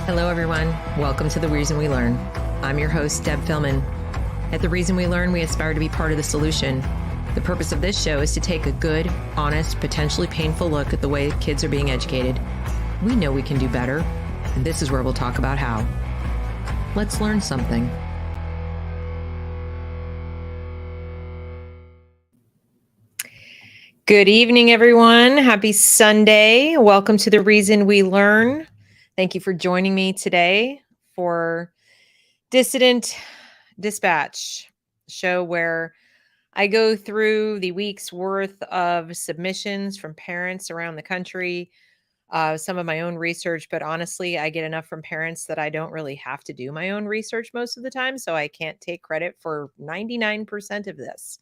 Hello, everyone. Welcome to The Reason We Learn. I'm your host, Deb Philman. At The Reason We Learn, we aspire to be part of the solution. The purpose of this show is to take a good, honest, potentially painful look at the way kids are being educated. We know we can do better, and this is where we'll talk about how. Let's learn something. Good evening, everyone. Happy Sunday. Welcome to The Reason We Learn. Thank you for joining me today for Dissident Dispatch, show where I go through the week's worth of submissions from parents around the country, some of my own research, but honestly, I get enough from parents that I don't really have to do my own research most of the time, so I can't take credit for 99% of this.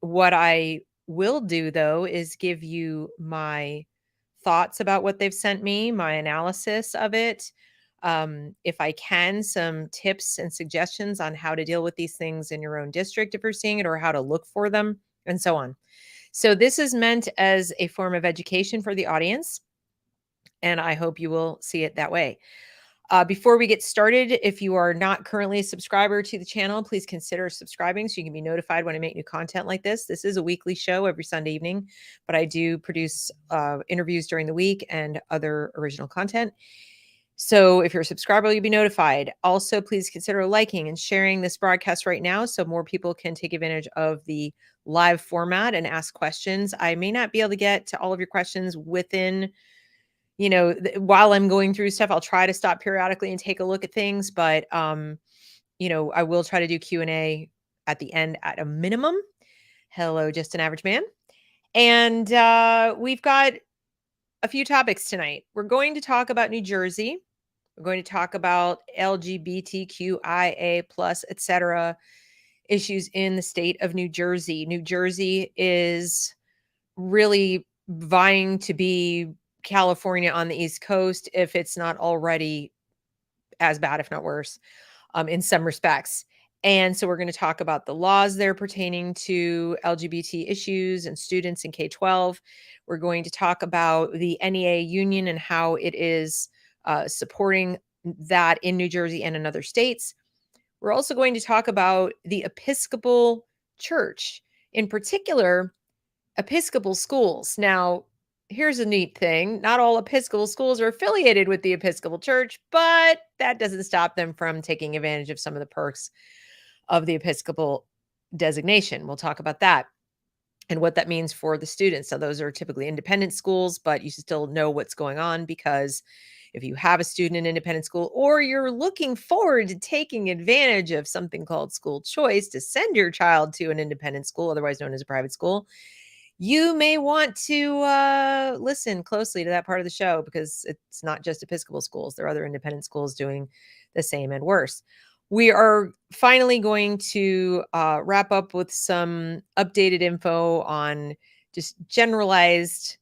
What I will do, though, is give you my thoughts about what they've sent me, my analysis of it. If I can, some tips and suggestions on how to deal with these things in your own district if you're seeing it, or how to look for them, and so on. So this is meant as a form of education for the audience, and I hope you will see it that way. Before we get started, if you are not currently a subscriber to the channel, please consider subscribing so you can be notified when I make new content like this. This is a weekly show every Sunday evening, but I do produce interviews during the week and other original content. So if you're a subscriber, you'll be notified. Also, please consider liking and sharing this broadcast right now so more people can take advantage of the live format and ask questions. I may not be able to get to all of your questions within while I'm going through stuff. I'll try to stop periodically and take a look at things, but, I will try to do Q&A at the end at a minimum. Hello, Just an Average Man. And we've got a few topics tonight. We're going to talk about New Jersey. We're going to talk about LGBTQIA+, etc. issues in the state of New Jersey. New Jersey is really vying to be California on the East Coast, if it's not already as bad, if not worse, in some respects. And so we're going to talk about the laws there pertaining to LGBT issues and students in K-12. We're going to talk about the NEA union and how it is supporting that in New Jersey and in other states. We're also going to talk about the Episcopal Church, in particular, Episcopal schools. Now, here's a neat thing. Not all Episcopal schools are affiliated with the Episcopal Church, but that doesn't stop them from taking advantage of some of the perks of the Episcopal designation. We'll talk about that and what that means for the students. So those are typically independent schools, but you still know what's going on, because if you have a student in independent school, or you're looking forward to taking advantage of something called school choice to send your child to an independent school, otherwise known as a private school, you may want to listen closely to that part of the show, because it's not just Episcopal schools. There are other independent schools doing the same and worse. We are finally going to wrap up with some updated info on just generalized,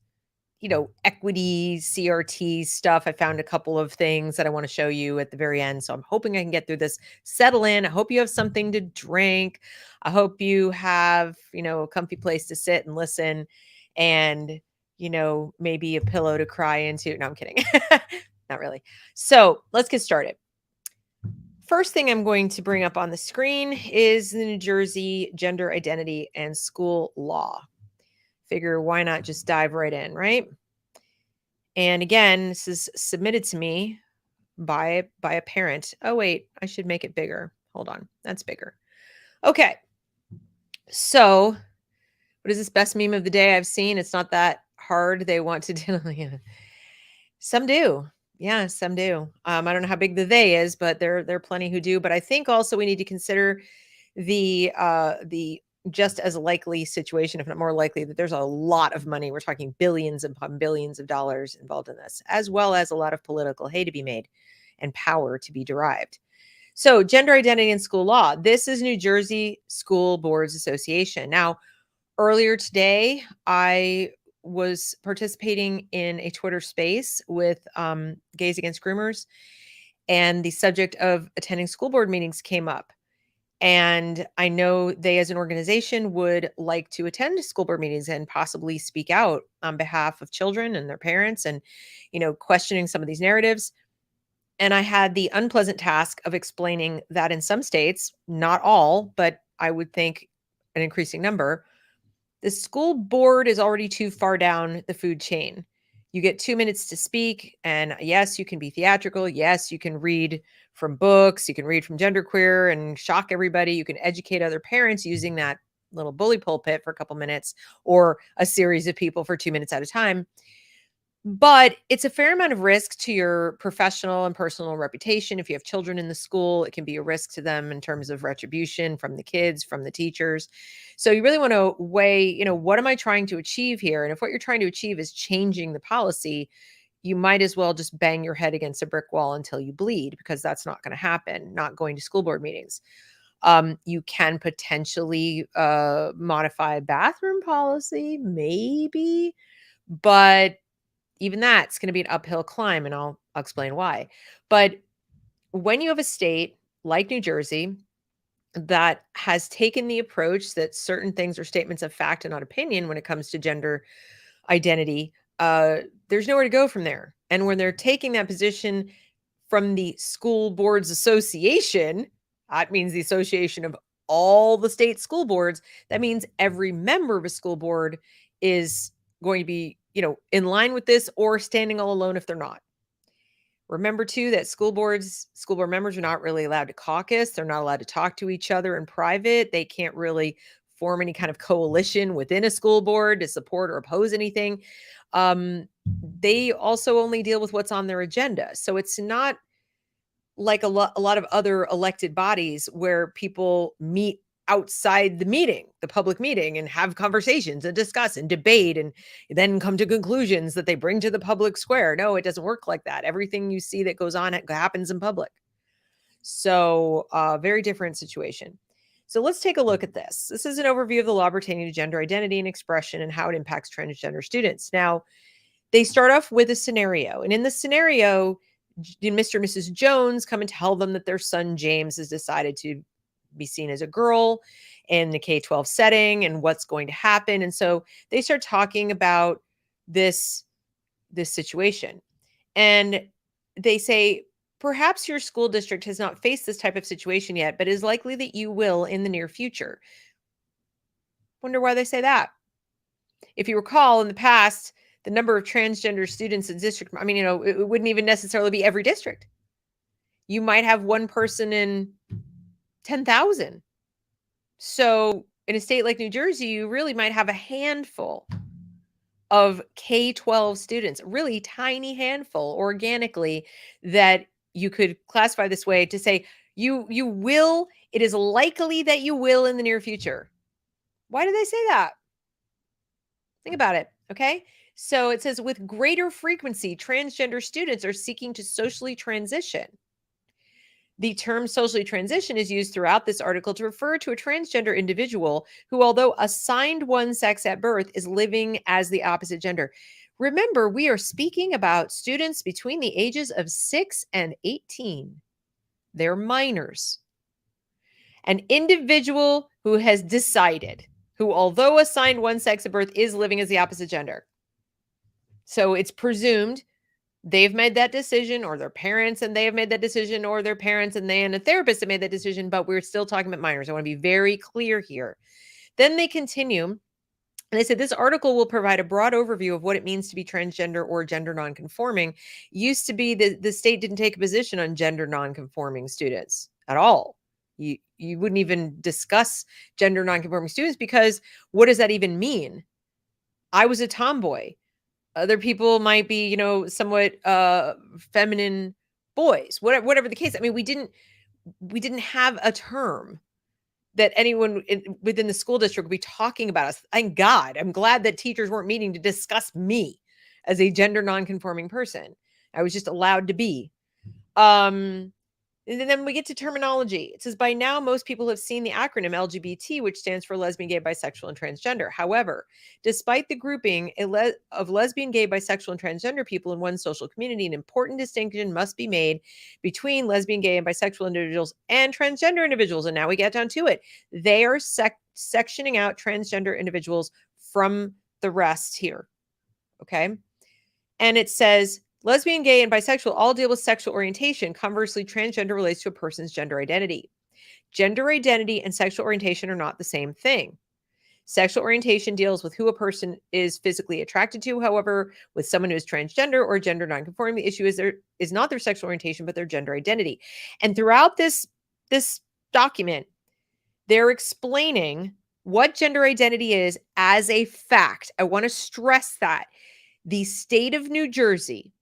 equity, CRT stuff. I found a couple of things that I want to show you at the very end. So I'm hoping I can get through this, settle in. I hope you have something to drink. I hope you have, a comfy place to sit and listen, and, maybe a pillow to cry into. No, I'm kidding. Not really. So let's get started. First thing I'm going to bring up on the screen is the New Jersey gender identity and school law. Figure why not just dive right in, right? And again, this is submitted to me by a parent. Oh, wait, I should make it bigger. Hold on. That's bigger. Okay. So what is this best meme of the day I've seen? It's not that hard. They want to do. Some do. Yeah, some do. I don't know how big the they is, but there are plenty who do. But I think also we need to consider the just as likely situation, if not more likely, that there's a lot of money. We're talking billions upon billions of dollars involved in this, as well as a lot of political hay to be made and power to be derived. So gender identity and school law. This is New Jersey School Boards Association. Now, earlier today, I was participating in a Twitter space with Gays Against Groomers, and the subject of attending school board meetings came up. And I know they, as an organization, would like to attend school board meetings and possibly speak out on behalf of children and their parents, and, questioning some of these narratives. And I had the unpleasant task of explaining that in some states, not all, but I would think an increasing number, the school board is already too far down the food chain. You get 2 minutes to speak, and yes, you can be theatrical. Yes, you can read from books. You can read from genderqueer and shock everybody. You can educate other parents using that little bully pulpit for a couple minutes or a series of people for 2 minutes at a time. But it's a fair amount of risk to your professional and personal reputation. If you have children in the school, it can be a risk to them in terms of retribution from the kids, from the teachers. So you really want to weigh, what am I trying to achieve here? And if what you're trying to achieve is changing the policy, you might as well just bang your head against a brick wall until you bleed, because that's not going to happen, not going to school board meetings. You can potentially modify a bathroom policy, maybe, but even that's going to be an uphill climb, and I'll explain why. But when you have a state like New Jersey that has taken the approach that certain things are statements of fact and not opinion when it comes to gender identity, there's nowhere to go from there. And when they're taking that position from the School Boards Association, that means the association of all the state school boards. That means every member of a school board is going to be, in line with this or standing all alone if they're not. Remember too that school board members are not really allowed to caucus. They're not allowed to talk to each other in private. They can't really form any kind of coalition within a school board to support or oppose anything. They also only deal with what's on their agenda. So it's not like a lot of other elected bodies where people meet outside the meeting, the public meeting, and have conversations and discuss and debate and then come to conclusions that they bring to the public square. No, it doesn't work like that. Everything you see that goes on, it happens in public. So very different situation. So let's take a look at this. This is an overview of the law pertaining to gender identity and expression and how it impacts transgender students. Now, they start off with a scenario. And in the scenario, Mr. and Mrs. Jones come and tell them that their son James has decided to be seen as a girl in the K-12 setting and what's going to happen. And so they start talking about this situation. And they say, perhaps your school district has not faced this type of situation yet, but is likely that you will in the near future. Wonder why they say that. If you recall, in the past, the number of transgender students in district, it wouldn't even necessarily be every district. You might have one person in 10,000. So in a state like New Jersey, you really might have a handful of K-12 students, a really tiny handful organically, that you could classify this way to say, you will, it is likely that you will in the near future. Why do they say that? Think about it, okay? So it says, with greater frequency, transgender students are seeking to socially transition. The term socially transition is used throughout this article to refer to a transgender individual who, although assigned one sex at birth, is living as the opposite gender. Remember, we are speaking about students between the ages of 6 and 18. They're minors. An individual who has decided, who, although assigned one sex at birth, is living as the opposite gender. So it's presumed they've made that decision, or their parents and they have made that decision, or their parents and they and a therapist have made that decision, but we're still talking about minors. I want to be very clear here. Then they continue, and they said, this article will provide a broad overview of what it means to be transgender or gender nonconforming. Used to be the state didn't take a position on gender nonconforming students at all. You wouldn't even discuss gender nonconforming students, because what does that even mean? I was a tomboy. Other people might be, somewhat feminine boys, whatever the case. I mean, we didn't have a term that anyone within the school district would be talking about us. Thank God. I'm glad that teachers weren't meeting to discuss me as a gender nonconforming person. I was just allowed to be. And then we get to terminology. It says, by now, most people have seen the acronym LGBT, which stands for lesbian, gay, bisexual, and transgender. However, despite the grouping of lesbian, gay, bisexual, and transgender people in one social community, an important distinction must be made between lesbian, gay, and bisexual individuals and transgender individuals. And now we get down to it. They are sectioning out transgender individuals from the rest here. Okay. And it says, Lesbian, gay, and bisexual all deal with sexual orientation. Conversely, transgender relates to a person's gender identity. Gender identity and sexual orientation are not the same thing. Sexual orientation deals with who a person is physically attracted to. However, with someone who is transgender or gender nonconforming, the issue is not their sexual orientation, but their gender identity. And throughout this document, they're explaining what gender identity is as a fact. I want to stress that the state of New Jersey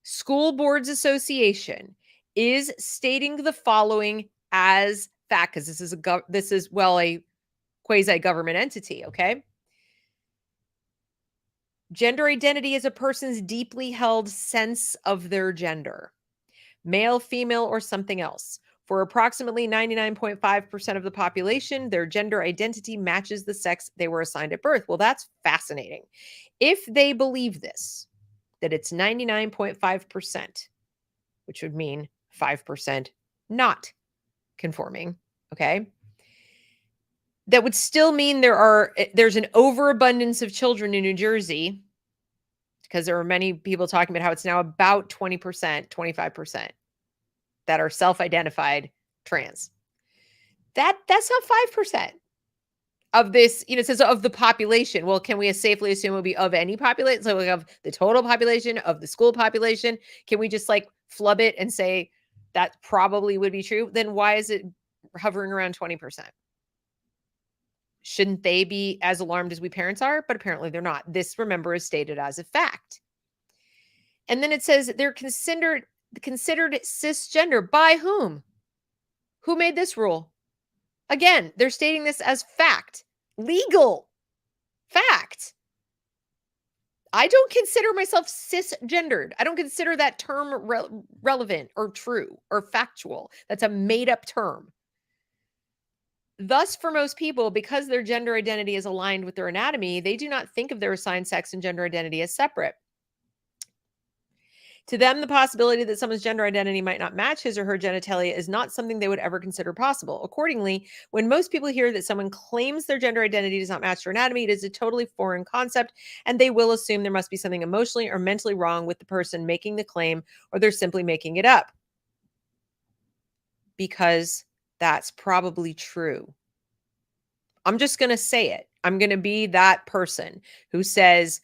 School Boards Association is stating the following as fact, because this is a quasi-government entity, okay? Gender identity is a person's deeply held sense of their gender, male, female, or something else. For approximately 99.5% of the population, their gender identity matches the sex they were assigned at birth. Well, that's fascinating. If they believe this, that it's 99.5%, which would mean 5% not conforming, okay? That would still mean there's an overabundance of children in New Jersey, because there are many people talking about how it's now about 20%, 25% that are self-identified trans. That's not 5% of this, it says of the population. Well, can we safely assume it will be of any population? So we have the total population of the school population. Can we just flub it and say that probably would be true? Then why is it hovering around 20%? Shouldn't they be as alarmed as we parents are? But apparently they're not. This, remember, is stated as a fact. And then it says they're considered cisgender. By whom? Who made this rule? Again, they're stating this as fact. Legal fact. I don't consider myself cisgendered. I don't consider that term relevant or true or factual. That's a made-up term. Thus, for most people, because their gender identity is aligned with their anatomy, they do not think of their assigned sex and gender identity as separate. To them, the possibility that someone's gender identity might not match his or her genitalia is not something they would ever consider possible. Accordingly, when most people hear that someone claims their gender identity does not match their anatomy, it is a totally foreign concept, and they will assume there must be something emotionally or mentally wrong with the person making the claim, or they're simply making it up. Because that's probably true. I'm just going to say it. I'm going to be that person who says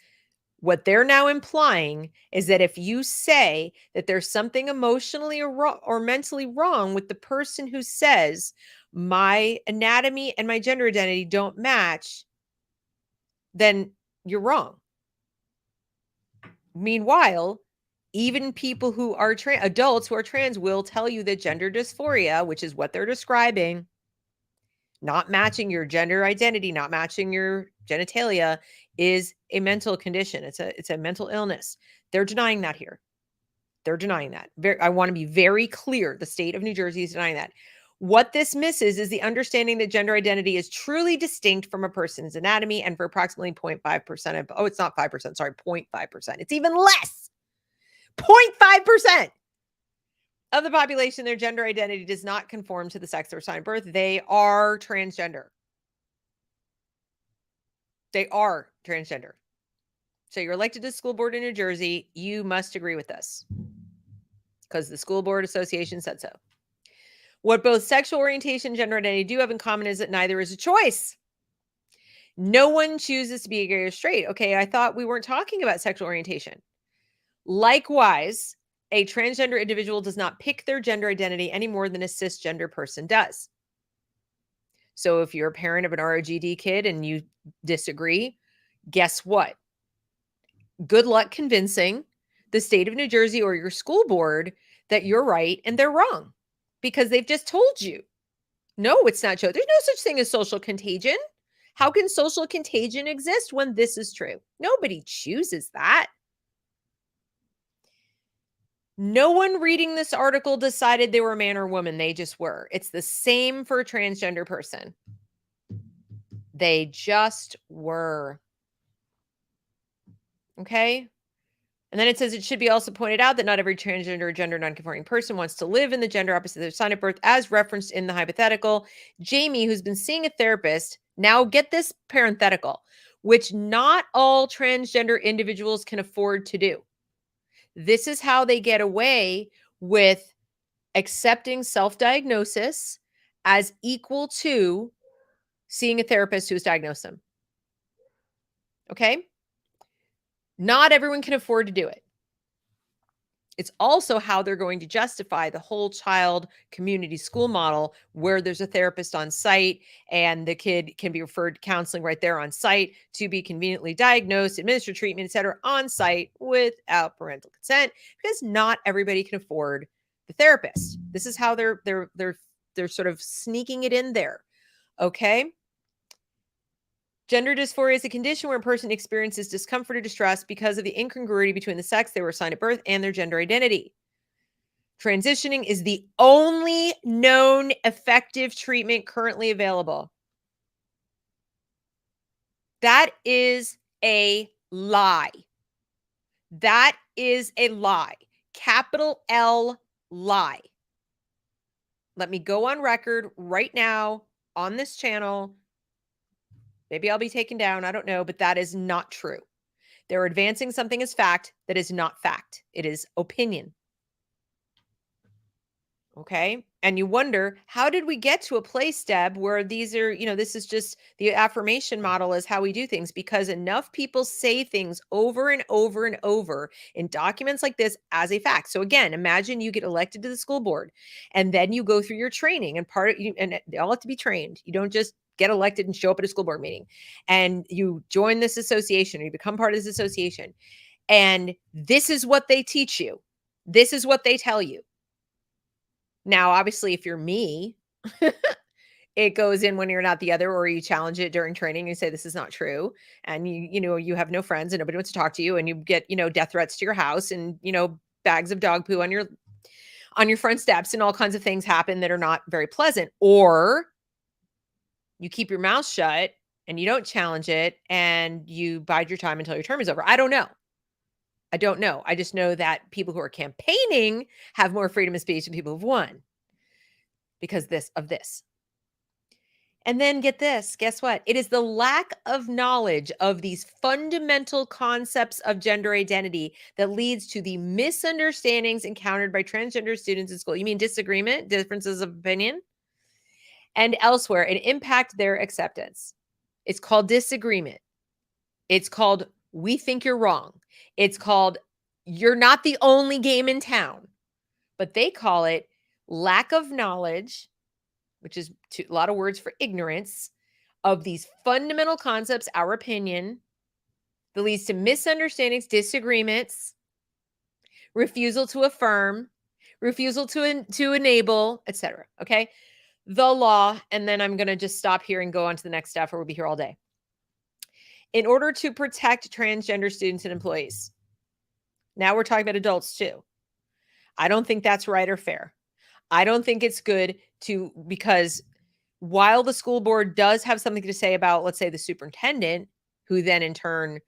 what they're now implying is that if you say that there's something emotionally or mentally wrong with the person who says my anatomy and my gender identity don't match, then you're wrong. Meanwhile, even people who are adults who are trans will tell you that gender dysphoria, which is what they're describing, not matching your gender identity, not matching your genitalia, is a mental condition. It's a mental illness. They're denying that here. They're denying that. I want to be very clear. The state of New Jersey is denying that. What this misses is the understanding that gender identity is truly distinct from a person's anatomy, and for approximately 0.5% of, it's not 5%, sorry, 0.5%. It's even less. 0.5% of the population, their gender identity does not conform to the sex they're assigned at birth. They are transgender. They are transgender. So you're elected to the school board in New Jersey. You must agree with this because the School Board Association said so. What both sexual orientation and gender identity do have in common is that neither is a choice. No one chooses to be gay or straight. Okay, I thought we weren't talking about sexual orientation. Likewise, a transgender individual does not pick their gender identity any more than a cisgender person does. So if you're a parent of an ROGD kid and you disagree, guess what? Good luck convincing the state of New Jersey or your school board that you're right and they're wrong, because they've just told you. No, it's not true. There's no such thing as social contagion. How can social contagion exist when this is true? Nobody chooses that. No one reading this article decided they were a man or woman. They just were. It's the same for a transgender person. They just were. Okay? And then it says it should be also pointed out that not every transgender or gender nonconforming person wants to live in the gender opposite their sign of birth, as referenced in the hypothetical. Jamie, who's been seeing a therapist, now get this parenthetical, which not all transgender individuals can afford to do. This is how they get away with accepting self-diagnosis as equal to seeing a therapist who has diagnosed them. Okay? Not everyone can afford to do it. It's also how they're going to justify the whole child community school model where there's a therapist on site and the kid can be referred to counseling right there on site to be conveniently diagnosed, administer treatment, etc. on site without parental consent, because not everybody can afford the therapist. This is how they're sort of sneaking it in there. Okay? Gender dysphoria is a condition where a person experiences discomfort or distress because of the incongruity between the sex they were assigned at birth and their gender identity. Transitioning is the only known effective treatment currently available. That is a lie. That is a lie. Capital L lie. Let me go on record right now on this channel. Maybe I'll be taken down. I don't know, but that is not true. They're advancing something as fact that is not fact. It is opinion. Okay. And you wonder, how did we get to a place, Deb, where these are, this is just the affirmation model is how we do things, because enough people say things over and over and over in documents like this as a fact. So again, imagine you get elected to the school board and then you go through your training, and part of you, and they all have to be trained. You don't just get elected and show up at a school board meeting, and you join this association or you become part of this association. And this is what they teach you. This is what they tell you. Now, obviously, if you're me, it goes in one ear, not the other, or you challenge it during training. You say, this is not true. And you have no friends and nobody wants to talk to you, and you get, death threats to your house, and, bags of dog poo on your front steps, and all kinds of things happen that are not very pleasant. Or you keep your mouth shut and you don't challenge it and you bide your time until your term is over. I don't know. I just know that people who are campaigning have more freedom of speech than people who've won because of this. And then get this, guess what? It is the lack of knowledge of these fundamental concepts of gender identity that leads to the misunderstandings encountered by transgender students in school. You mean disagreement, differences of opinion, and elsewhere, and impact their acceptance. It's called disagreement. It's called we think you're wrong. It's called you're not the only game in town. But they call it lack of knowledge, which is a lot of words for ignorance, of these fundamental concepts, our opinion, that leads to misunderstandings, disagreements, refusal to affirm, refusal to enable, etc. Okay? The law, and then I'm going to just stop here and go on to the next stuff, or we'll be here all day. In order to protect transgender students and employees. Now we're talking about adults too. I don't think that's right or fair. I don't think it's good because while the school board does have something to say about, let's say, the superintendent, who then in turn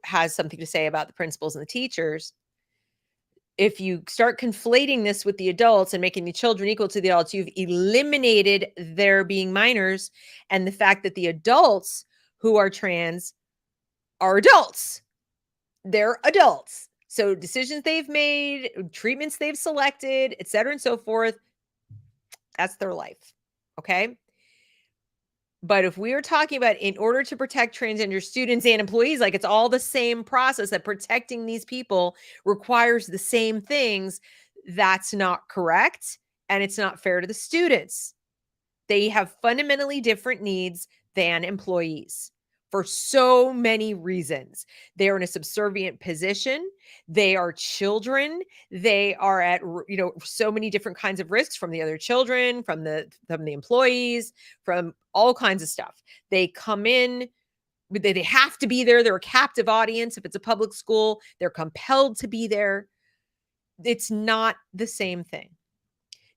has something to say about the principals and the teachers, if you start conflating this with the adults and making the children equal to the adults, you've eliminated their being minors and the fact that the adults who are trans are adults. They're adults. So decisions they've made, treatments they've selected, et cetera, and so forth, that's their life. Okay. But if we are talking about in order to protect transgender students and employees, like it's all the same process, that protecting these people requires the same things, that's not correct. And it's not fair to the students. They have fundamentally different needs than employees for so many reasons. They are in a subservient position. They are children. They are at, so many different kinds of risks from the other children, from the employees, from all kinds of stuff. They come in, they have to be there. They're a captive audience. If it's a public school, they're compelled to be there. It's not the same thing.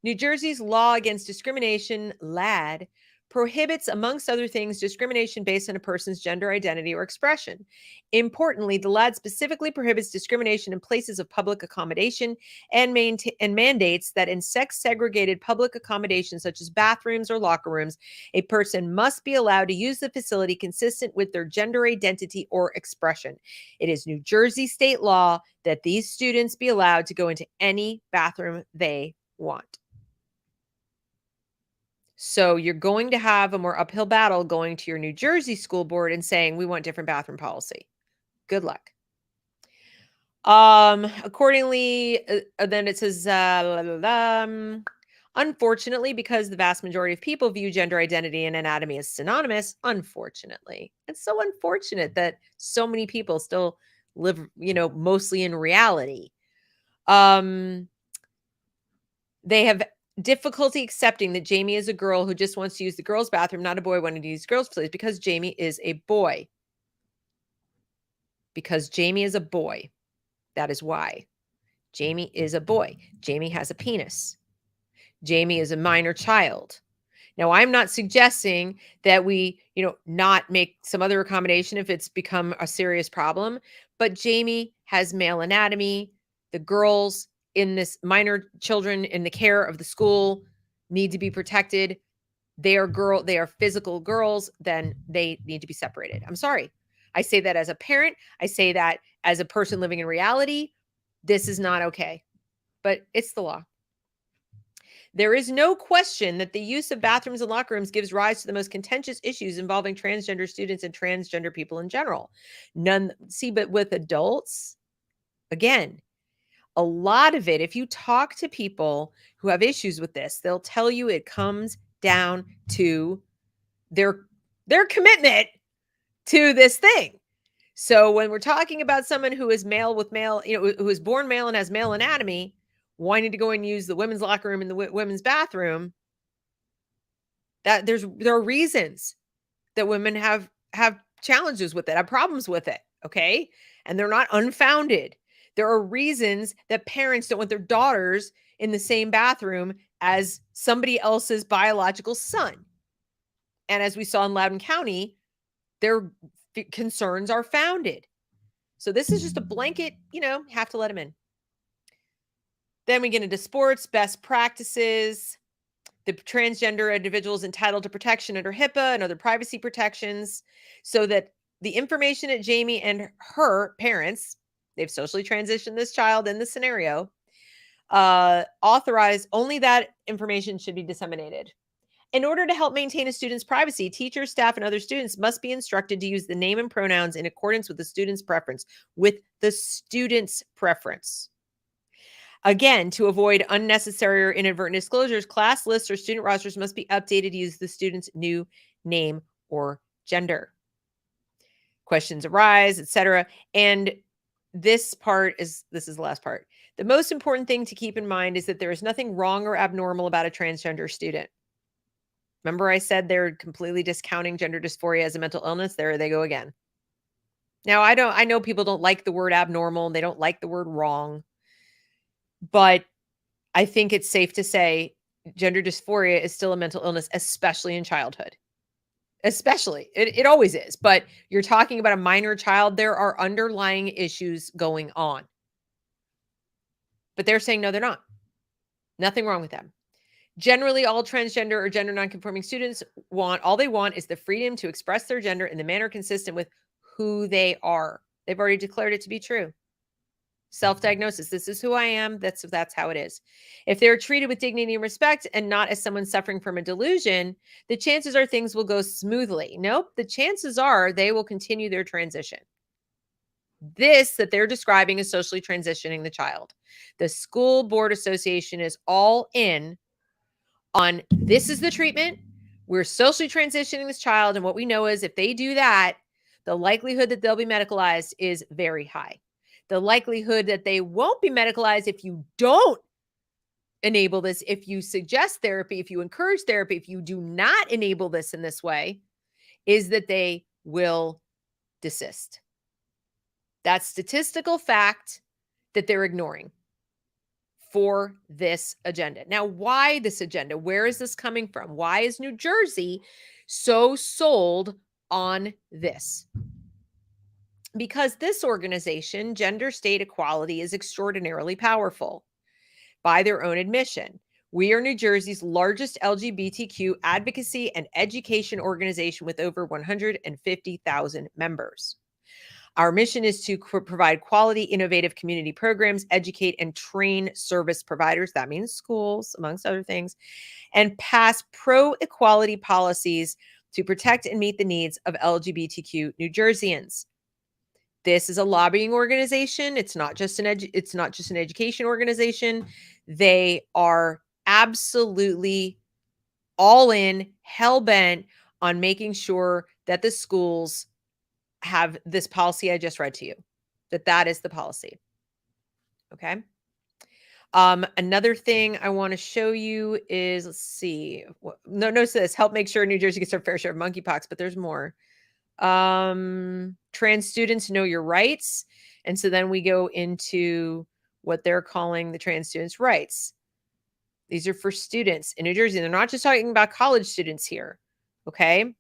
New Jersey's law against discrimination, LAD, prohibits, amongst other things, discrimination based on a person's gender identity or expression. Importantly, the LAD specifically prohibits discrimination in places of public accommodation and mandates that in sex-segregated public accommodations such as bathrooms or locker rooms, a person must be allowed to use the facility consistent with their gender identity or expression. It is New Jersey state law that these students be allowed to go into any bathroom they want. So you're going to have a more uphill battle going to your New Jersey school board and saying, we want different bathroom policy. Good luck. Accordingly, then it says, unfortunately, because the vast majority of people view gender identity and anatomy as synonymous, unfortunately, it's so unfortunate that so many people still live, mostly in reality. They have difficulty accepting that Jamie is a girl who just wants to use the girls' bathroom, not a boy wanting to use girls' facilities, because Jamie is a boy. Because Jamie is a boy. That is why. Jamie is a boy. Jamie has a penis. Jamie is a minor child. Now, I'm not suggesting that we, not make some other accommodation if it's become a serious problem, but Jamie has male anatomy. The girls in this, minor children in the care of the school, need to be protected. They are physical girls, then they need to be separated. I'm sorry. I say that as a parent. I say that as a person living in reality. This is not okay, but it's the law. There is no question that the use of bathrooms and locker rooms gives rise to the most contentious issues involving transgender students and transgender people in general. But with adults, again, a lot of it, if you talk to people who have issues with this, they'll tell you it comes down to their commitment to this thing. So when we're talking about someone who is male with male, who is born male and has male anatomy, wanting to go and use the women's locker room and the women's bathroom, that there are reasons that women have challenges with it, have problems with it, okay? And they're not unfounded. There are reasons that parents don't want their daughters in the same bathroom as somebody else's biological son. And as we saw in Loudoun County, their concerns are founded. So this is just a blanket, have to let them in. Then we get into sports, best practices. The transgender individual is entitled to protection under HIPAA and other privacy protections, so that the information that Jamie and her parents, they've socially transitioned this child in this scenario, authorize only that information should be disseminated. In order to help maintain a student's privacy, teachers, staff, and other students must be instructed to use the name and pronouns in accordance with the student's preference. Again, to avoid unnecessary or inadvertent disclosures, class lists or student rosters must be updated to use the student's new name or gender. Questions arise, etc. And this is the last part. The most important thing to keep in mind is that there is nothing wrong or abnormal about a transgender student. Remember I said they're completely discounting gender dysphoria as a mental illness? There they go again. Now, I know people don't like the word abnormal and they don't like the word wrong, but I think it's safe to say gender dysphoria is still a mental illness, especially in childhood. Especially. It always is. But you're talking about a minor child. There are underlying issues going on. But they're saying, no, they're not. Nothing wrong with them. Generally, all transgender or gender nonconforming students all they want is the freedom to express their gender in the manner consistent with who they are. They've already declared it to be true. Self-diagnosis. This is who I am. That's how it is. If they're treated with dignity and respect and not as someone suffering from a delusion, the chances are things will go smoothly. Nope. The chances are they will continue their transition. This that they're describing is socially transitioning the child. The school board association is all in on this is the treatment. We're socially transitioning this child. And what we know is if they do that, the likelihood that they'll be medicalized is very high. The likelihood that they won't be medicalized if you don't enable this, if you suggest therapy, if you encourage therapy, if you do not enable this in this way, is that they will desist. That's statistical fact that they're ignoring. for this agenda. Now, why this agenda? Where is this coming from? Why is New Jersey so sold on this? Because this organization, Gender State Equality, is extraordinarily powerful by their own admission. We are New Jersey's largest LGBTQ advocacy and education organization with over 150,000 members. Our mission is to provide quality, innovative community programs, educate and train service providers, that means schools, amongst other things, and pass pro-equality policies to protect and meet the needs of LGBTQ New Jerseyans. This is a lobbying organization. It's not just an education organization. They are absolutely all in, hell-bent on making sure that the schools have this policy I just read to you, that is the policy. Okay. Another thing I want to show you is, let's see. Notice this, help make sure New Jersey gets their fair share of monkeypox, but there's more. Trans students know your rights. And so then we go into what they're calling the trans students' rights. These are for students in New Jersey. They're not just talking about college students here. Okay.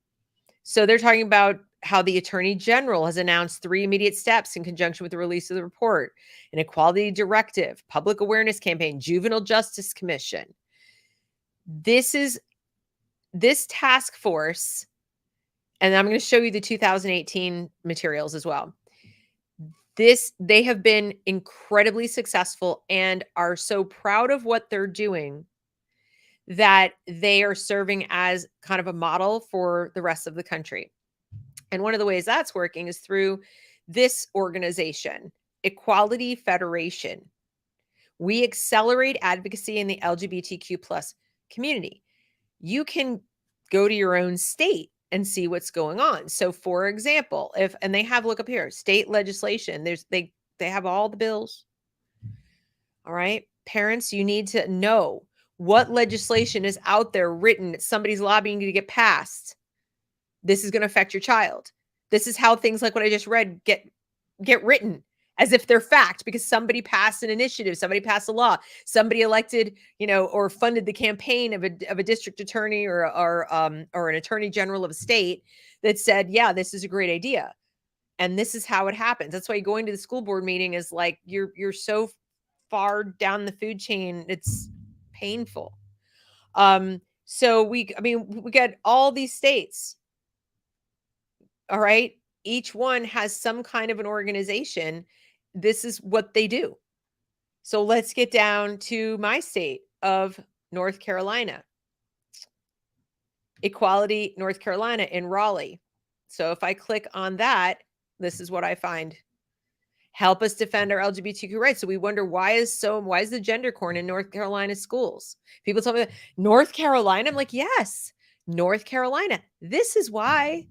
So they're talking about how the Attorney General has announced 3 immediate steps in conjunction with the release of the report: an equality directive, public awareness campaign, juvenile justice commission. This task force, and I'm going to show you the 2018 materials as well. They have been incredibly successful and are so proud of what they're doing that they are serving as kind of a model for the rest of the country. And one of the ways that's working is through this organization, Equality Federation. We accelerate advocacy in the LGBTQ plus community. You can go to your own state and see what's going on. So for example, and they have, look up here, state legislation, they have all the bills. All right. Parents, you need to know what legislation is out there written that somebody's lobbying to get passed. This is going to affect your child. This is how things like what I just read get written as if they're fact, because somebody passed an initiative, somebody passed a law, somebody elected, or funded the campaign of a district attorney or an attorney general of a state that said, yeah, this is a great idea. And this is how it happens. That's why going to the school board meeting is like, you're so far down the food chain. It's painful. So we got all these states. All right. Each one has some kind of an organization. This is what they do. So let's get down to my state of North Carolina. Equality North Carolina in Raleigh. So if I click on that, this is what I find. Help us defend our LGBTQ rights. So we wonder why is the gender corn in North Carolina schools? People tell me North Carolina. I'm like, yes, North Carolina. This is why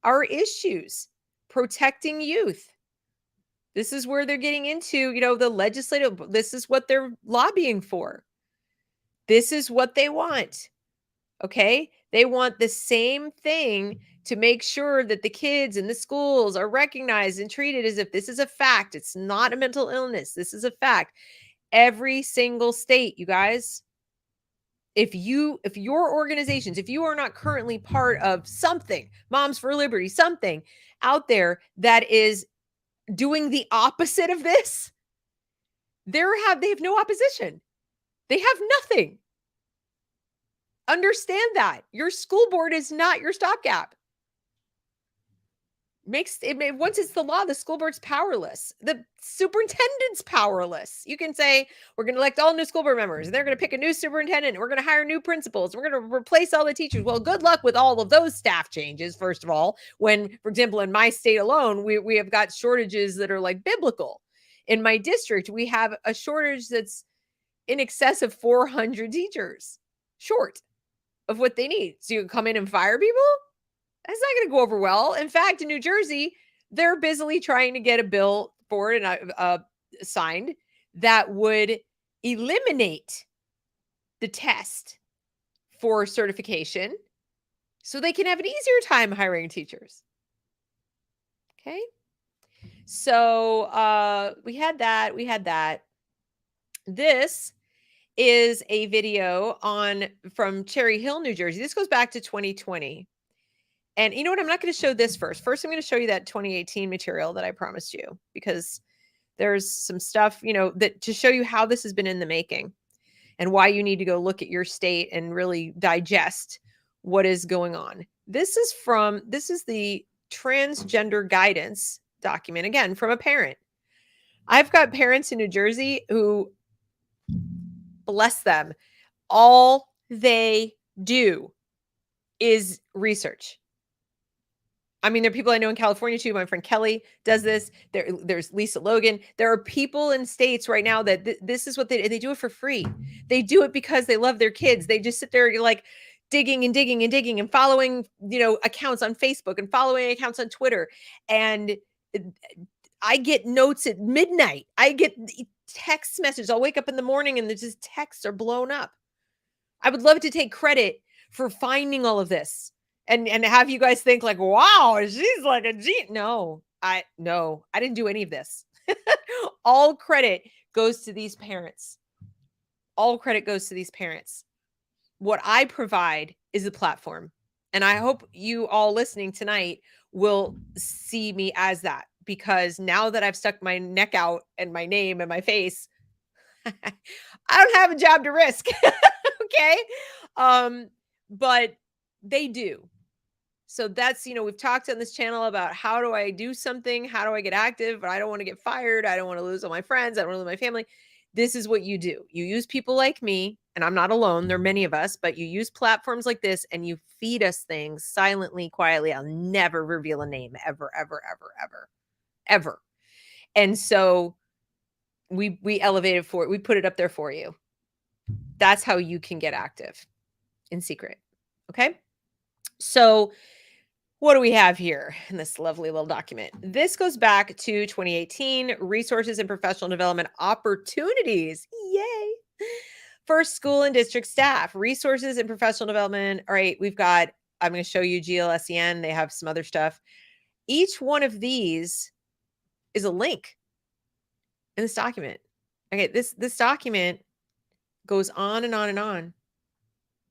our issues protecting youth. This is where they're getting into, the legislative. This is what they're lobbying for. This is what they want. Okay. They want the same thing to make sure that the kids in the schools are recognized and treated as if this is a fact. It's not a mental illness. This is a fact. Every single state, you guys. If your organizations, if you are not currently part of something, Moms for Liberty, something out there that is doing the opposite of this, they have no opposition. They have nothing. Understand that. Your school board is not your stopgap. Once it's the law, the school board's powerless. The superintendent's powerless. You can say, we're going to elect all new school board members, and they're going to pick a new superintendent, and we're going to hire new principals, and we're going to replace all the teachers. Well, good luck with all of those staff changes, first of all, when, for example, in my state alone, we have got shortages that are like biblical. In my district, we have a shortage that's in excess of 400 teachers short of what they need. So you come in and fire people? That's not going to go over well. In fact, in New Jersey, they're busily trying to get a bill for it and signed that would eliminate the test for certification so they can have an easier time hiring teachers. Okay. So we had that. This is a video from Cherry Hill, New Jersey. This goes back to 2020. And you know what? I'm not going to show this first. First, I'm going to show you that 2018 material that I promised you, because there's some stuff, that to show you how this has been in the making and why you need to go look at your state and really digest what is going on. This is the transgender guidance document, again, from a parent. I've got parents in New Jersey who, bless them, all they do is research. I mean, there are people I know in California too. My friend Kelly does this. There's Lisa Logan. There are people in states right now that this is what they do it for free. They do it because they love their kids. They just sit there like digging and digging and digging and following, accounts on Facebook and following accounts on Twitter. And I get notes at midnight. I get text messages. I'll wake up in the morning and there's just texts are blown up. I would love to take credit for finding all of this and have you guys think like, wow, she's like a G. No, I didn't do any of this. All credit goes to these parents. All credit goes to these parents. What I provide is a platform. And I hope you all listening tonight will see me as that, because now that I've stuck my neck out and my name and my face, I don't have a job to risk. Okay. But they do. So that's, we've talked on this channel about how do I do something? How do I get active? But I don't want to get fired. I don't want to lose all my friends. I don't want to lose my family. This is what you do. You use people like me, and I'm not alone. There are many of us, but you use platforms like this and you feed us things silently, quietly. I'll never reveal a name ever, ever, ever, ever, ever. And so we elevated for it. We put it up there for you. That's how you can get active in secret. Okay. So what do we have here in this lovely little document? This goes back to 2018, resources and professional development opportunities. Yay. For school and district staff, resources and professional development. All right, I'm going to show you GLSEN. They have some other stuff. Each one of these is a link in this document. Okay, this document goes on and on and on.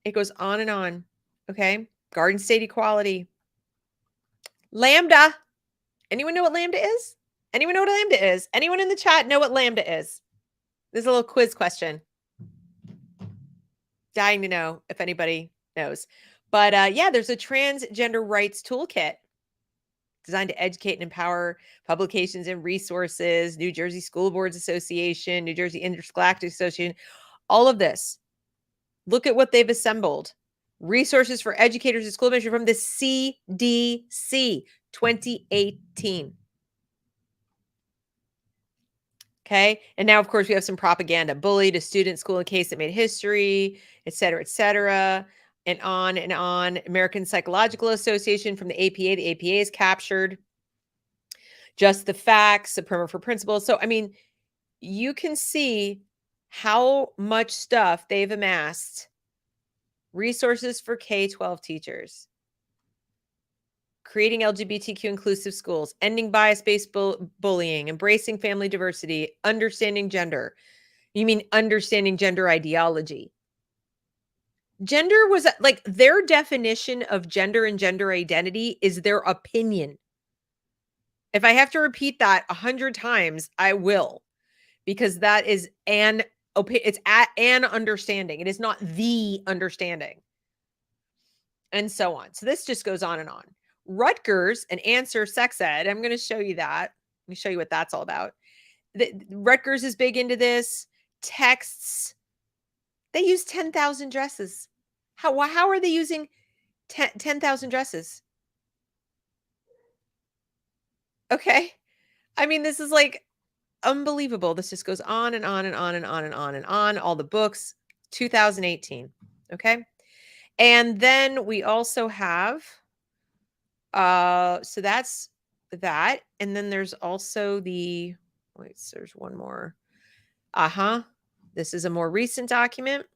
It goes on and on. Okay, Garden State Equality. Lambda. Anyone know what Lambda is? Anyone know what Lambda is? Anyone in the chat know what Lambda is? This is a little quiz question. Dying to know if anybody knows. But yeah, there's a transgender rights toolkit designed to educate and empower publications and resources, New Jersey School Boards Association, New Jersey Interscholastic Association, all of this. Look at what they've assembled. Resources for educators and school administrators from the CDC, 2018. Okay. And now, of course, we have some propaganda. Bullied a student, school in case that made history, et cetera, and on and on. American Psychological Association from the APA. The APA is captured. Just the Facts, the Primer for Principles. So, I mean, you can see how much stuff they've amassed. Resources for K-12 teachers. Creating LGBTQ inclusive schools, ending bias-based bullying, embracing family diversity, understanding gender. You mean understanding gender ideology. Gender was like their definition of gender and gender identity is their opinion. If I have to repeat that 100 times, I will, because that is it's an understanding. It is not the understanding. And so on. So this just goes on and on. Rutgers and Answer Sex Ed. I'm going to show you that. Let me show you what that's all about. Rutgers is big into this. Texts. They use 10,000 dresses. How are they using 10,000 dresses? Okay. I mean, this is like unbelievable. This just goes on and on and on and on and on and on. All the books, 2018. Okay. And then we also have, so that's that. And then there's also there's one more. This is a more recent document.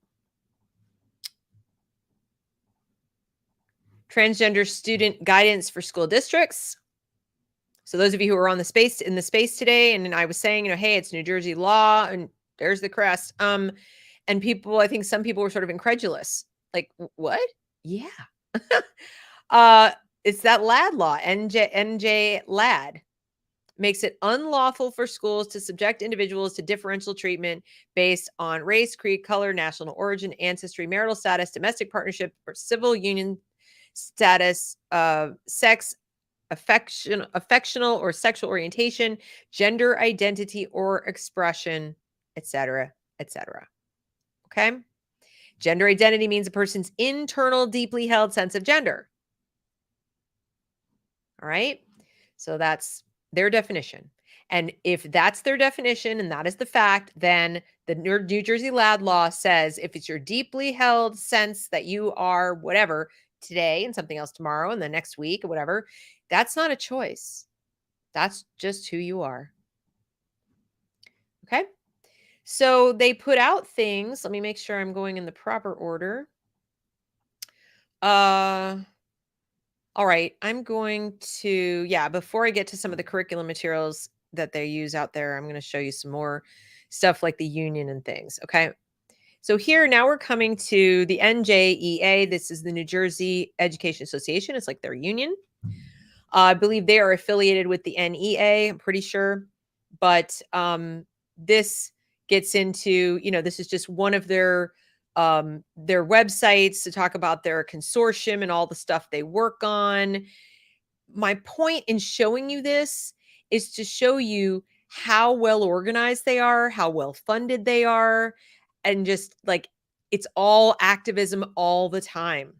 Transgender student guidance for school districts. So those of you who are in the space today, and I was saying, hey, it's New Jersey law, and there's the crest. And people, I think some people were sort of incredulous. Like, what? Yeah. It's that LAD law, NJ LAD. Makes it unlawful for schools to subject individuals to differential treatment based on race, creed, color, national origin, ancestry, marital status, domestic partnership, or civil union status, sex, affectional or sexual orientation, gender identity or expression, etc., etc. Okay? Gender identity means a person's internal, deeply held sense of gender. All right? So that's their definition. And if that's their definition and that is the fact, then the New Jersey LAD law says if it's your deeply held sense that you are whatever today and something else tomorrow and the next week or whatever, that's not a choice. That's just who you are. Okay? So they put out things. Let me make sure I'm going in the proper order. All right, I'm going to, before I get to some of the curriculum materials that they use out there, I'm going to show you some more stuff like the union and things. Okay. So here now we're coming to the NJEA. This is the New Jersey Education Association. It's like their union. I believe they are affiliated with the NEA, I'm pretty sure. But this gets into, this is just one of their websites to talk about their consortium and all the stuff they work on. My point in showing you this is to show you how well organized they are, how well funded they are, and just like it's all activism all the time.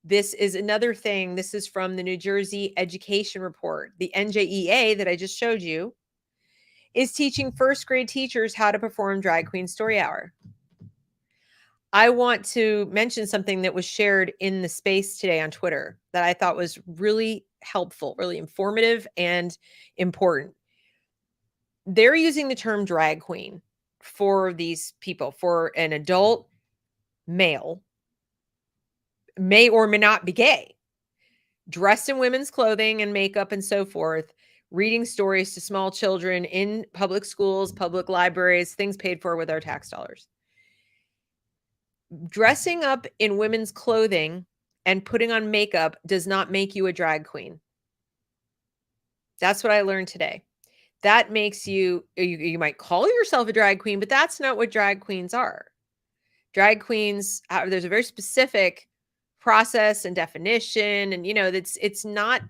This is another thing. This is from the New Jersey Education Report. The NJEA that I just showed you is teaching first grade teachers how to perform Drag Queen Story Hour. I want to mention something that was shared in the space today on Twitter that I thought was really helpful, really informative and important. They're using the term drag queen for these people, for an adult male, may or may not be gay, dressed in women's clothing and makeup and so forth, reading stories to small children in public schools, public libraries, things paid for with our tax dollars. Dressing up in women's clothing and putting on makeup does not make you a drag queen. That's what I learned today. That makes you might call yourself a drag queen, but that's not what drag queens are. Drag queens, there's a very specific process and definition, and it's not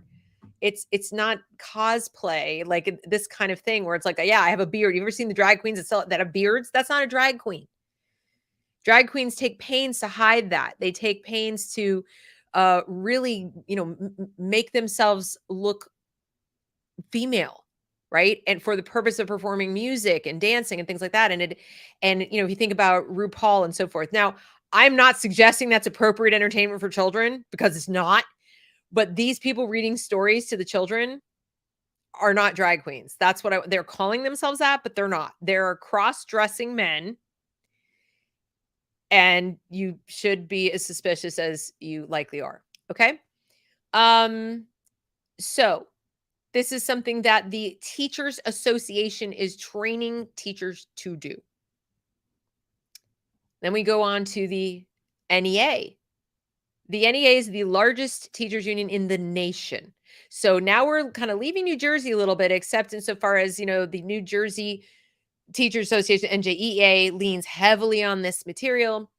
cosplay like this kind of thing where it's like, yeah, I have a beard. You ever seen the drag queens that have beards? That's not a drag queen. Drag queens take pains to hide that. They take pains to really, make themselves look female, right? And for the purpose of performing music and dancing and things like that. And if you think about RuPaul and so forth. Now, I'm not suggesting that's appropriate entertainment for children because it's not. But these people reading stories to the children are not drag queens. That's what they're calling themselves that, but they're not. They're cross-dressing men. And you should be as suspicious as you likely are. Okay. So this is something that the Teachers Association is training teachers to do. Then we go on to the NEA. The NEA is the largest teachers union in the nation. So now we're kind of leaving New Jersey a little bit, except insofar as, the New Jersey Teachers Association, NJEA, leans heavily on this material.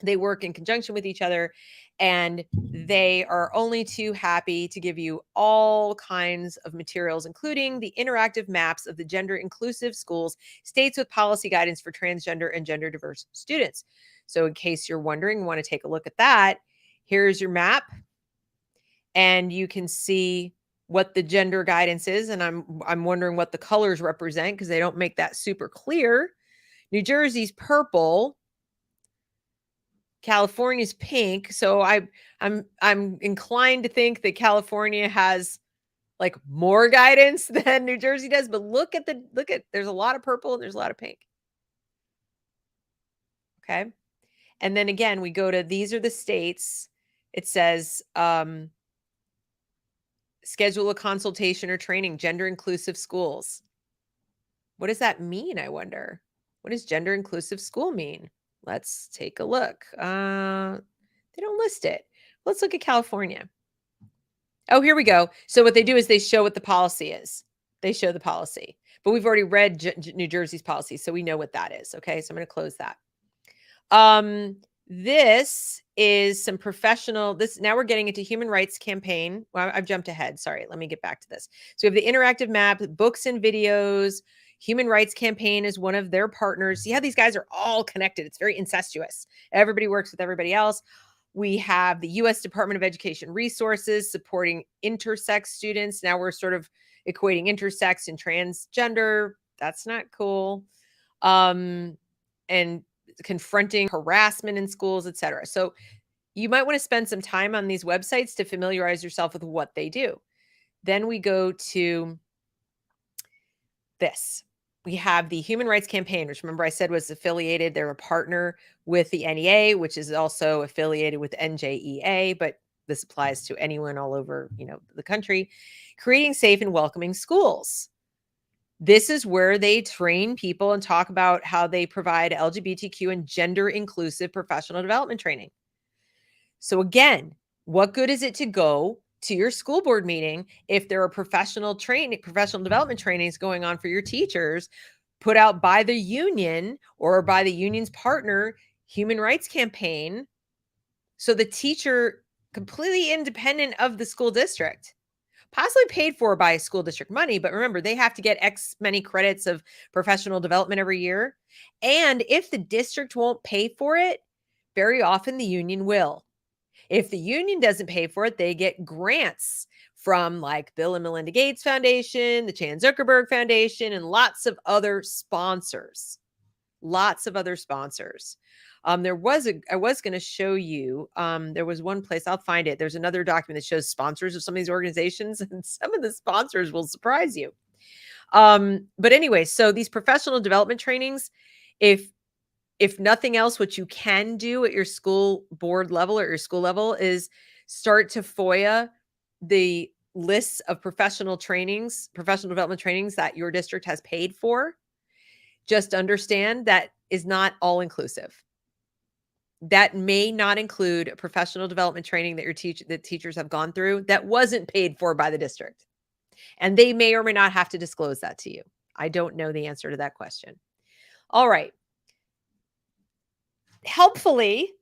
They work in conjunction with each other, and they are only too happy to give you all kinds of materials, including the interactive maps of the gender inclusive schools, states with policy guidance for transgender and gender diverse students. So in case you're wondering, want to take a look at that, here's your map, and you can see what the gender guidance is. And I'm wondering what the colors represent because they don't make that super clear. New Jersey's purple. California's pink. So I'm inclined to think that California has like more guidance than New Jersey does, but look at there's a lot of purple and there's a lot of pink. Okay. And then again, we go to, these are the states. It says, schedule a consultation or training, gender inclusive schools. What does that mean? I wonder. What does gender inclusive school mean? Let's take a look. They don't list it. Let's look at California. Oh, here we go. So what they do is they show what the policy is. They show the policy, but we've already read New Jersey's policy, so we know what that is. Okay, so I'm going to close that. This is some professional. Now we're getting into human rights campaign. Well, I've jumped ahead. Sorry, let me get back to this. So we have the interactive map, books and videos. Human Rights Campaign is one of their partners. Yeah, these guys are all connected. It's very incestuous. Everybody works with everybody else. We have the U.S. Department of Education resources supporting intersex students. Now we're sort of equating intersex and transgender. That's not cool. And confronting harassment in schools, etc. So you might want to spend some time on these websites to familiarize yourself with what they do. Then we go to this. We have the Human Rights Campaign, which remember I said was affiliated. They're a partner with the NEA, which is also affiliated with NJEA, but this applies to anyone all over, the country. Creating safe and welcoming schools. This is where they train people and talk about how they provide LGBTQ and gender inclusive professional development training. So again, what good is it to go to your school board meeting if there are professional development trainings going on for your teachers put out by the union or by the union's partner, Human Rights Campaign, so the teacher completely independent of the school district, possibly paid for by school district money, but remember, they have to get X many credits of professional development every year. And if the district won't pay for it, very often the union will. If the union doesn't pay for it, they get grants from like Bill and Melinda Gates Foundation, the Chan Zuckerberg Foundation, and lots of other sponsors. I was going to show you, there was one place, I'll find it. There's another document that shows sponsors of some of these organizations, and some of the sponsors will surprise you. But anyway, so these professional development trainings, if nothing else, what you can do at your school board level or your school level is start to FOIA the lists of professional development trainings that your district has paid for. Just understand that is not all inclusive. That may not include a professional development training that teachers have gone through that wasn't paid for by the district. And they may or may not have to disclose that to you. I don't know the answer to that question. All right. Helpfully,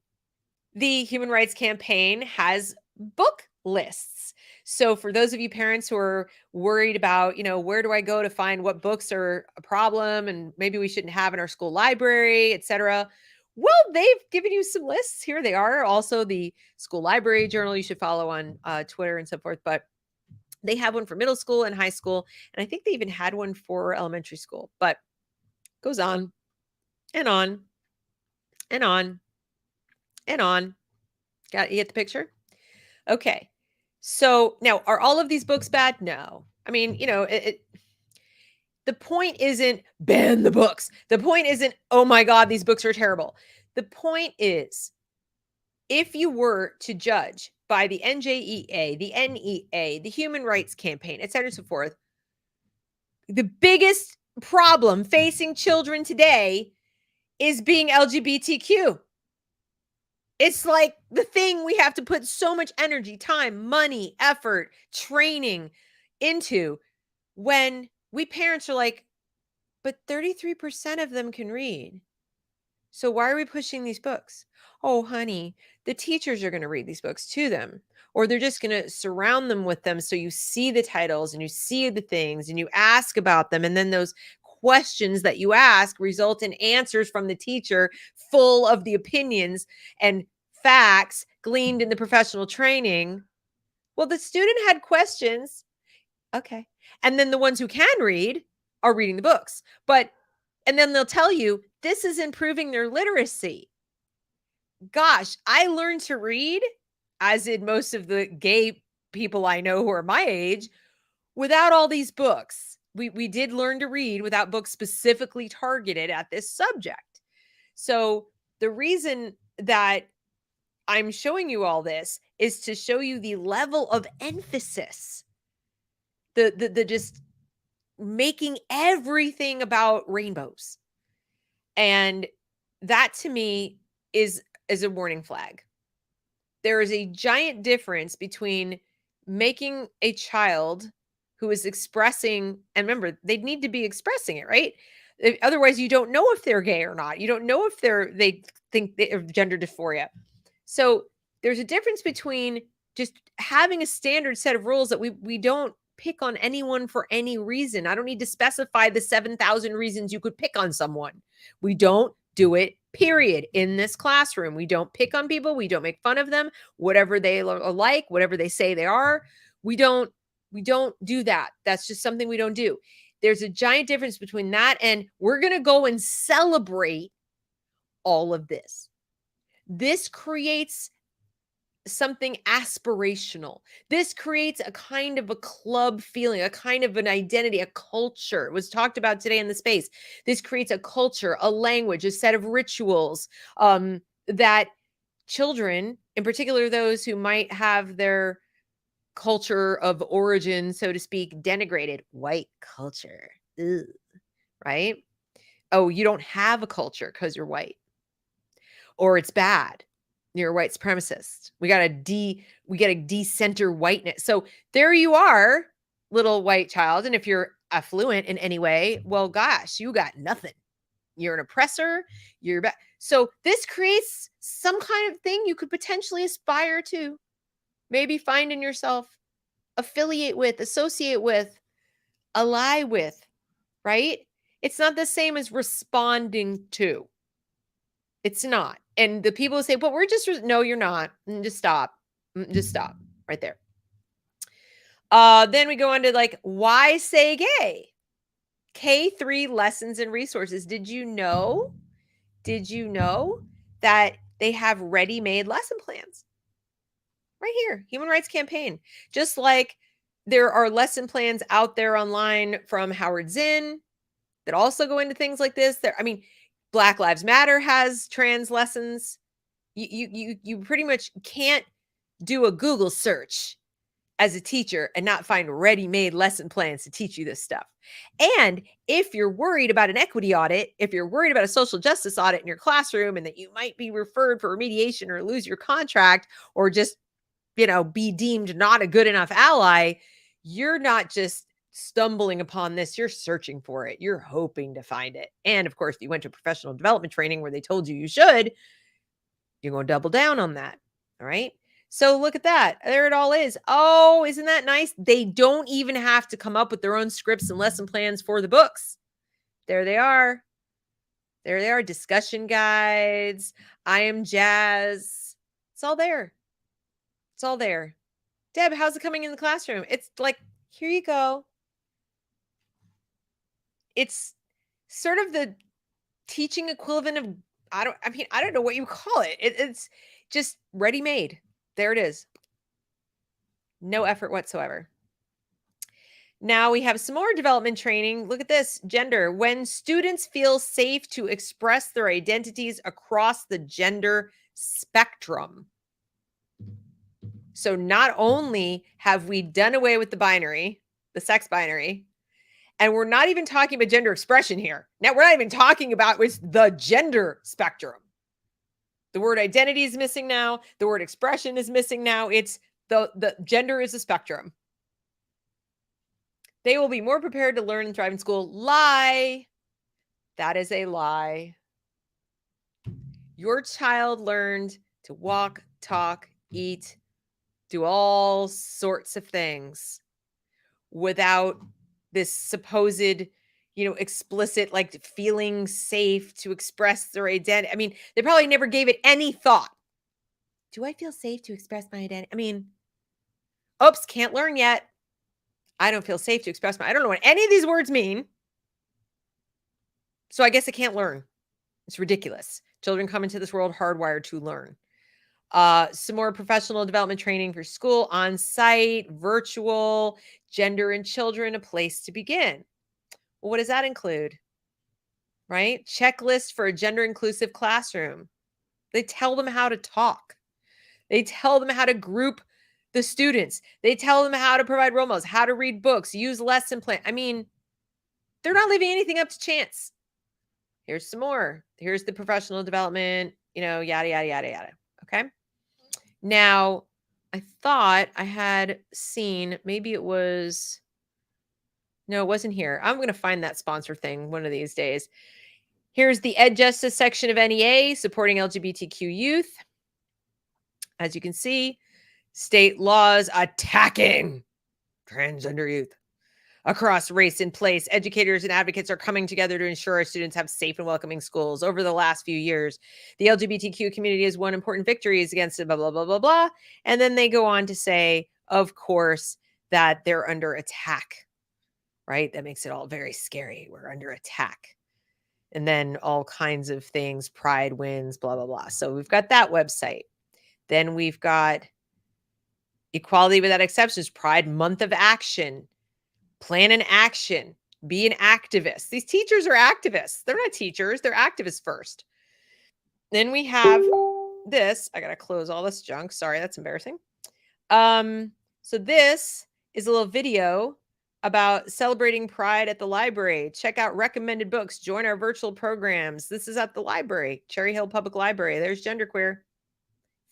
the Human Rights Campaign has book lists. So for those of you parents who are worried about, where do I go to find what books are a problem and maybe we shouldn't have in our school library, etc. Well, they've given you some lists. Here they are. Also, the school library journal you should follow on Twitter and so forth. But they have one for middle school and high school. And I think they even had one for elementary school. But it goes on and on and on and on. You get the picture? Okay. So now, are all of these books bad? No. I mean, the point isn't ban the books. The point isn't, oh my God, these books are terrible. The point is, if you were to judge by the NJEA, the NEA, the Human Rights Campaign, et cetera, and so forth, the biggest problem facing children today is being LGBTQ. It's like the thing we have to put so much energy, time, money, effort, training into when we parents are like, but 33% of them can read. So why are we pushing these books? Oh, honey, the teachers are going to read these books to them, or they're just going to surround them with them. So you see the titles and you see the things and you ask about them. And then those questions that you ask result in answers from the teacher full of the opinions and facts gleaned in the professional training. Well, the student had questions. Okay. And then the ones who can read are reading the books. And then they'll tell you this is improving their literacy. Gosh, I learned to read, as did most of the gay people I know who are my age, without all these books. We did learn to read without books specifically targeted at this subject. So the reason that I'm showing you all this is to show you the level of emphasis, the just making everything about rainbows. And that to me is a warning flag. There is a giant difference between making a child who is expressing, and remember, they need to be expressing it, right? Otherwise, you don't know if they're gay or not. You don't know if they think they have gender dysphoria. So there's a difference between just having a standard set of rules that we don't pick on anyone for any reason. I don't need to specify the 7,000 reasons you could pick on someone. We don't do it, period. In this classroom, we don't pick on people. We don't make fun of them, whatever they are like, whatever they say they are. We don't do that. That's just something we don't do. There's a giant difference between that and we're going to go and celebrate all of this. This creates something aspirational. This creates a kind of a club feeling, a kind of an identity, a culture. It was talked about today in the space. This creates a culture, a language, a set of rituals that children, in particular those who might have their culture of origin, so to speak, denigrated. White culture, ugh, right? Oh, you don't have a culture because you're white, or it's bad. You're a white supremacist. We got to decenter whiteness. So there you are, little white child. And if you're affluent in any way, well, gosh, you got nothing. You're an oppressor. You're bad. So this creates some kind of thing you could potentially aspire to, maybe find in yourself, affiliate with, associate with, ally with, right? It's not the same as responding to. It's not. And the people who say, but we're just, no, you're not. Just stop. Just stop right there. Then we go on to like, why say gay? K3 lessons and resources. Did you know that they have ready-made lesson plans? Right here, Human Rights Campaign. Just like there are lesson plans out there online from Howard Zinn that also go into things like this. Black Lives Matter has trans lessons. You pretty much can't do a Google search as a teacher and not find ready-made lesson plans to teach you this stuff. And if you're worried about an equity audit, if you're worried about a social justice audit in your classroom and that you might be referred for remediation or lose your contract or just, be deemed not a good enough ally, you're not just stumbling upon this, you're searching for it. You're hoping to find it. And of course, you went to professional development training where they told you should, you're going to double down on that. All right. So look at that. There it all is. Oh, isn't that nice? They don't even have to come up with their own scripts and lesson plans for the books. There they are. There they are. Discussion guides. I Am Jazz. It's all there. It's all there. Deb, how's it coming in the classroom? It's like, here you go. It's sort of the teaching equivalent of, I don't know what you call it. It's just ready-made. There it is. No effort whatsoever. Now we have some more development training. Look at this. Gender. When students feel safe to express their identities across the gender spectrum. So not only have we done away with the binary, the sex binary, and we're not even talking about gender expression here. Now we're not even talking about the gender spectrum. The word identity is missing now. The word expression is missing now. It's the gender is a spectrum. They will be more prepared to learn and thrive in school. Lie. That is a lie. Your child learned to walk, talk, eat, do all sorts of things without this supposed, explicit, like feeling safe to express their identity. They probably never gave it any thought. Do I feel safe to express my identity? Oops, can't learn yet. I don't feel safe to express I don't know what any of these words mean. So I guess I can't learn. It's ridiculous. Children come into this world hardwired to learn. Some more professional development training for school, on-site, virtual, gender and children, a place to begin. Well, what does that include? Right? Checklist for a gender-inclusive classroom. They tell them how to talk. They tell them how to group the students. They tell them how to provide role models, how to read books, use lesson plan. They're not leaving anything up to chance. Here's some more. Here's the professional development, yada, yada, yada, yada. Okay. Now, I thought I had seen, maybe it was, no, it wasn't here. I'm going to find that sponsor thing one of these days. Here's the Ed Justice section of NEA supporting LGBTQ youth. As you can see, state laws attacking transgender youth. Across race and place, educators and advocates are coming together to ensure our students have safe and welcoming schools. Over the last few years, the LGBTQ community has won important victories against it, blah, blah, blah, blah, blah. And then they go on to say, of course, that they're under attack, right? That makes it all very scary. We're under attack. And then all kinds of things, pride wins, blah, blah, blah. So we've got that website. Then we've got Equality Without Exceptions, Pride Month of Action. Plan an action. Be an activist. These teachers are activists. They're not teachers. They're activists first. Then we have this. I got to close all this junk. Sorry, that's embarrassing. So this is a little video about celebrating Pride at the library. Check out recommended books. Join our virtual programs. This is at the library, Cherry Hill Public Library. There's Genderqueer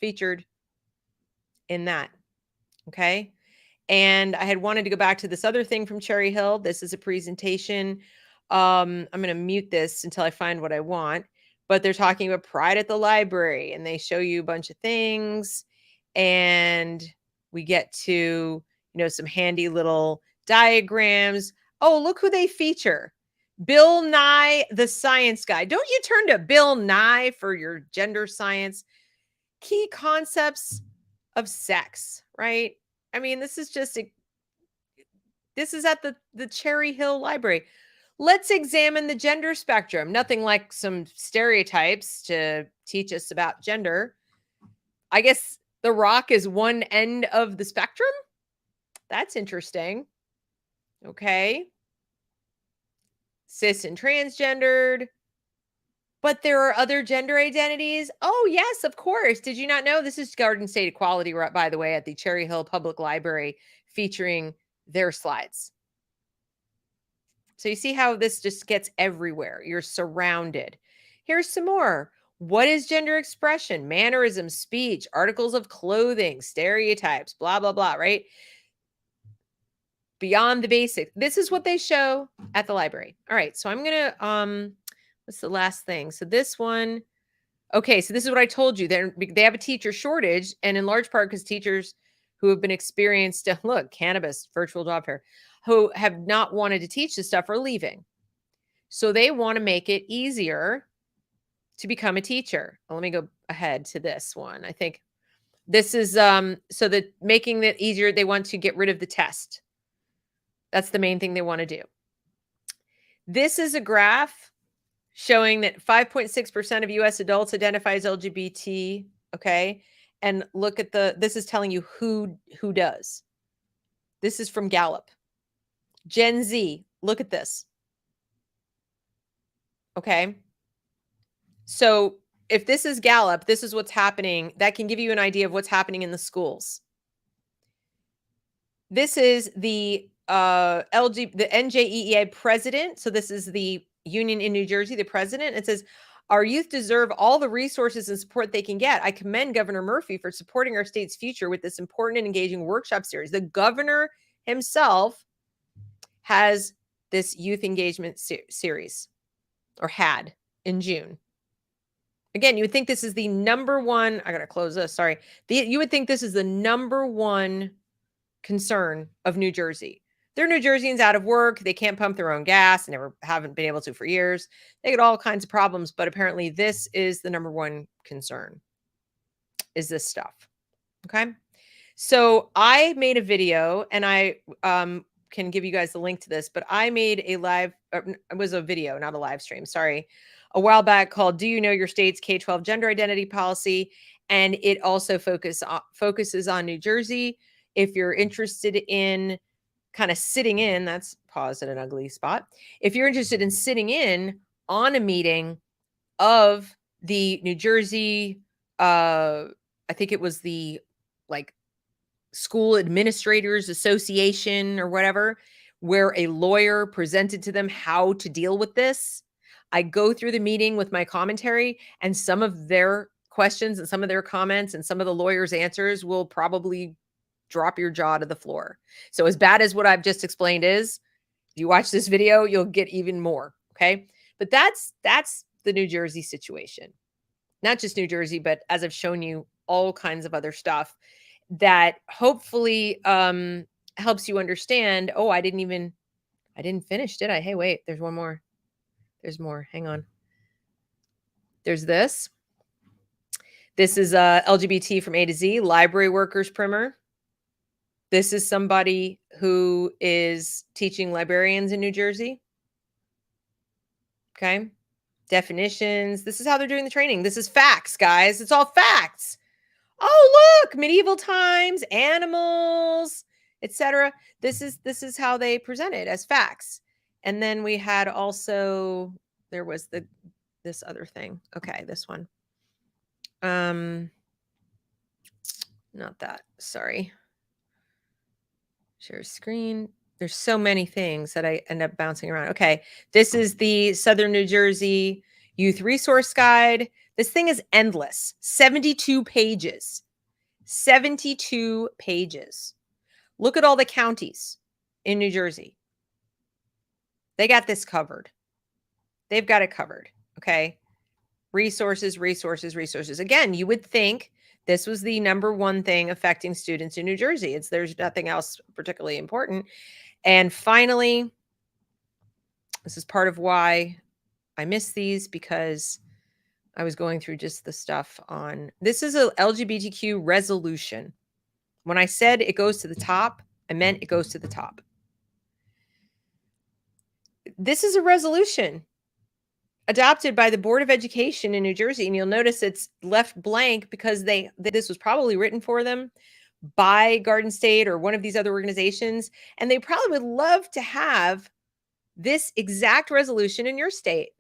featured in that. Okay. And I had wanted to go back to this other thing from Cherry Hill. This is a presentation. I'm going to mute this until I find what I want. But they're talking about Pride at the library, and they show you a bunch of things. And we get to, some handy little diagrams. Oh, look who they feature. Bill Nye, the science guy. Don't you turn to Bill Nye for your gender science? Key concepts of sex, right? I mean, this is at the Cherry Hill Library. Let's examine the gender spectrum. Nothing like some stereotypes to teach us about gender. I guess the rock is one end of the spectrum. That's interesting. Okay. Cis and transgendered. But there are other gender identities. Oh, yes, of course. Did you not know? This is Garden State Equality, by the way, at the Cherry Hill Public Library, featuring their slides. So you see how this just gets everywhere. You're surrounded. Here's some more. What is gender expression? Mannerism, speech, articles of clothing, stereotypes, blah, blah, blah, right? Beyond the basics. This is what they show at the library. All right, so I'm going to... what's the last thing? So this one, okay, so this is what I told you. They have a teacher shortage, and in large part because teachers who have been experienced, look, cannabis, virtual job fair, who have not wanted to teach this stuff are leaving. So they want to make it easier to become a teacher. Well, let me go ahead to this one. I think this is, so that making it easier, they want to get rid of the test. That's the main thing they want to do. This is a graph showing that 5.6% of U.S. adults identify as LGBT, okay? And look at this is telling you who does. This is from Gallup. Gen Z, look at this. Okay? So if this is Gallup, this is what's happening. That can give you an idea of what's happening in the schools. This is the NJEEA president. So this is the union in New Jersey, the president. It says, our youth deserve all the resources and support they can get. I commend Governor Murphy for supporting our state's future with this important and engaging workshop series. The governor himself has this youth engagement series, or had, in June. Again, you would think this is the number one, I got to close this, sorry. You would think this is the number one concern of New Jersey. They're New Jerseyans out of work. They can't pump their own gas. Never haven't been able to for years. They get all kinds of problems, but apparently this is the number one concern, is this stuff. Okay. So I made a video, and I can give you guys the link to this, but I made a live, it was a video, not a live stream, sorry, a while back called Do You Know Your State's K-12 Gender Identity Policy? And it also focuses on New Jersey. If you're interested in kind of sitting in, that's paused at an ugly spot. If you're interested in sitting in on a meeting of the New Jersey, I think it was the School Administrators Association or whatever, where a lawyer presented to them how to deal with this. I go through the meeting with my commentary, and some of their questions and some of their comments and some of the lawyers' answers will probably drop your jaw to the floor. So as bad as what I've just explained is, if you watch this video, you'll get even more. Okay. But that's the New Jersey situation. Not just New Jersey, but as I've shown you, all kinds of other stuff that hopefully helps you understand. Oh, I didn't finish, did I? Hey, wait, there's one more. There's more. Hang on. There's this. This is LGBT from A to Z, library workers primer. This is somebody who is teaching librarians in New Jersey. Okay. Definitions. This is how they're doing the training. This is facts, guys. It's all facts. Oh, look, medieval times, animals, etc. This is how they present it as facts. And then we had also, there was this other thing. Okay, this one. Not that. Sorry. Share screen. There's so many things that I end up bouncing around. Okay, this is the Southern New Jersey Youth Resource Guide. This thing is endless. 72 pages. 72 pages. Look at all the counties in New Jersey. They got this covered. They've got it covered. Okay. Resources, resources, resources. Again, you would think this was the number one thing affecting students in New Jersey. There's nothing else particularly important. And finally, this is part of why I miss these, because I was going through just the stuff on, this is a LGBTQ resolution. When I said it goes to the top, I meant it goes to the top. This is a resolution adopted by the Board of Education in New Jersey. And you'll notice it's left blank because this was probably written for them by Garden State or one of these other organizations. And they probably would love to have this exact resolution in your state.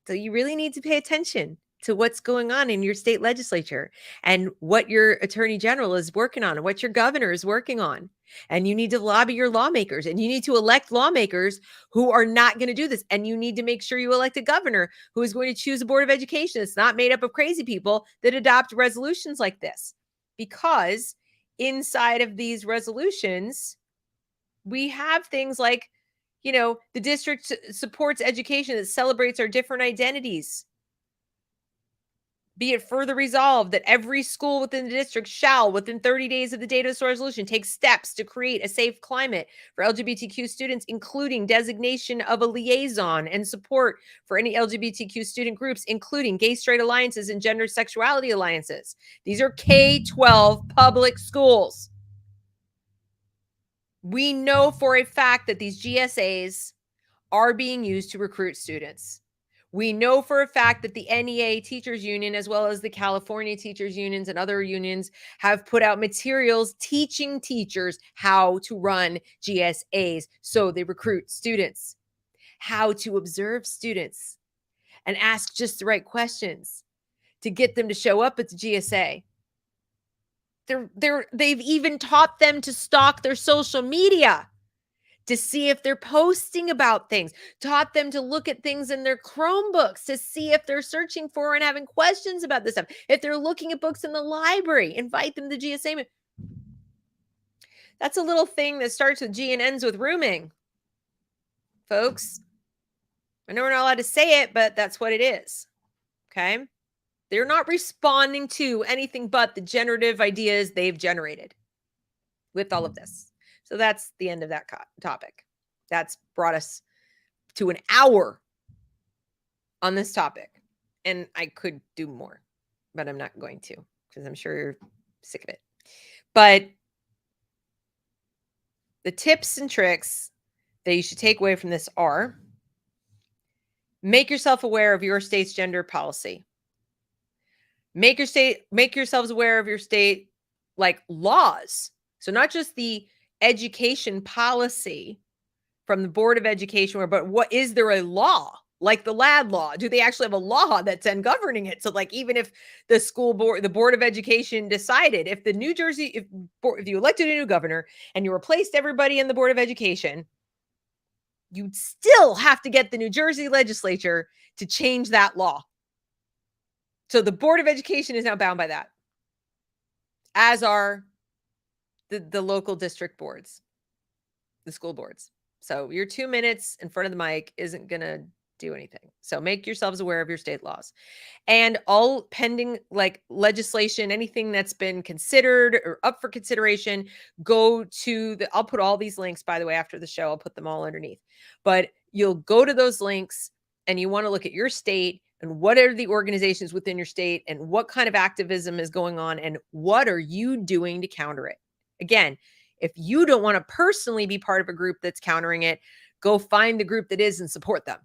So you really need to pay attention to what's going on in your state legislature and what your attorney general is working on and what your governor is working on. And you need to lobby your lawmakers, and you need to elect lawmakers who are not going to do this. And you need to make sure you elect a governor who is going to choose a board of education that's not made up of crazy people that adopt resolutions like this. Because inside of these resolutions, we have things like, the district supports education that celebrates our different identities. Be it further resolved that every school within the district shall, within 30 days of the date of this resolution, take steps to create a safe climate for LGBTQ students, including designation of a liaison and support for any LGBTQ student groups, including gay, straight alliances and gender sexuality alliances. These are K-12 public schools. We know for a fact that these GSAs are being used to recruit students. We know for a fact that the NEA Teachers Union, as well as the California Teachers Unions and other unions, have put out materials teaching teachers how to run GSAs so they recruit students, how to observe students and ask just the right questions to get them to show up at the GSA. They've even taught them to stalk their social media to see if they're posting about things, taught them to look at things in their Chromebooks to see if they're searching for and having questions about this stuff. If they're looking at books in the library, invite them to GSA. That's a little thing that starts with G and ends with rooming, folks. I know we're not allowed to say it, but that's what it is. Okay. They're not responding to anything but the generative ideas they've generated with all of this. So that's the end of that topic. That's brought us to an hour on this topic. And I could do more, but I'm not going to, because I'm sure you're sick of it. But the tips and tricks that you should take away from this are: make yourself aware of your state's gender policy. Make yourselves aware of your state, like, laws. So not just the education policy from the Board of Education, but what is there a law, like the LAD law? Do they actually have a law that's then governing it? So, like, even if the school board, the Board of Education decided, if the New Jersey, if you elected a new governor and you replaced everybody in the Board of Education, you'd still have to get the New Jersey legislature to change that law. So the Board of Education is now bound by that, as are the local district boards, the school boards. So your 2 minutes in front of the mic isn't going to do anything. So make yourselves aware of your state laws. And all pending like legislation, anything that's been considered or up for consideration, go to I'll put all these links, by the way, after the show. I'll put them all underneath. But you'll go to those links and you want to look at your state and what are the organizations within your state and what kind of activism is going on and what are you doing to counter it? Again, if you don't want to personally be part of a group that's countering it, go find the group that is and support them.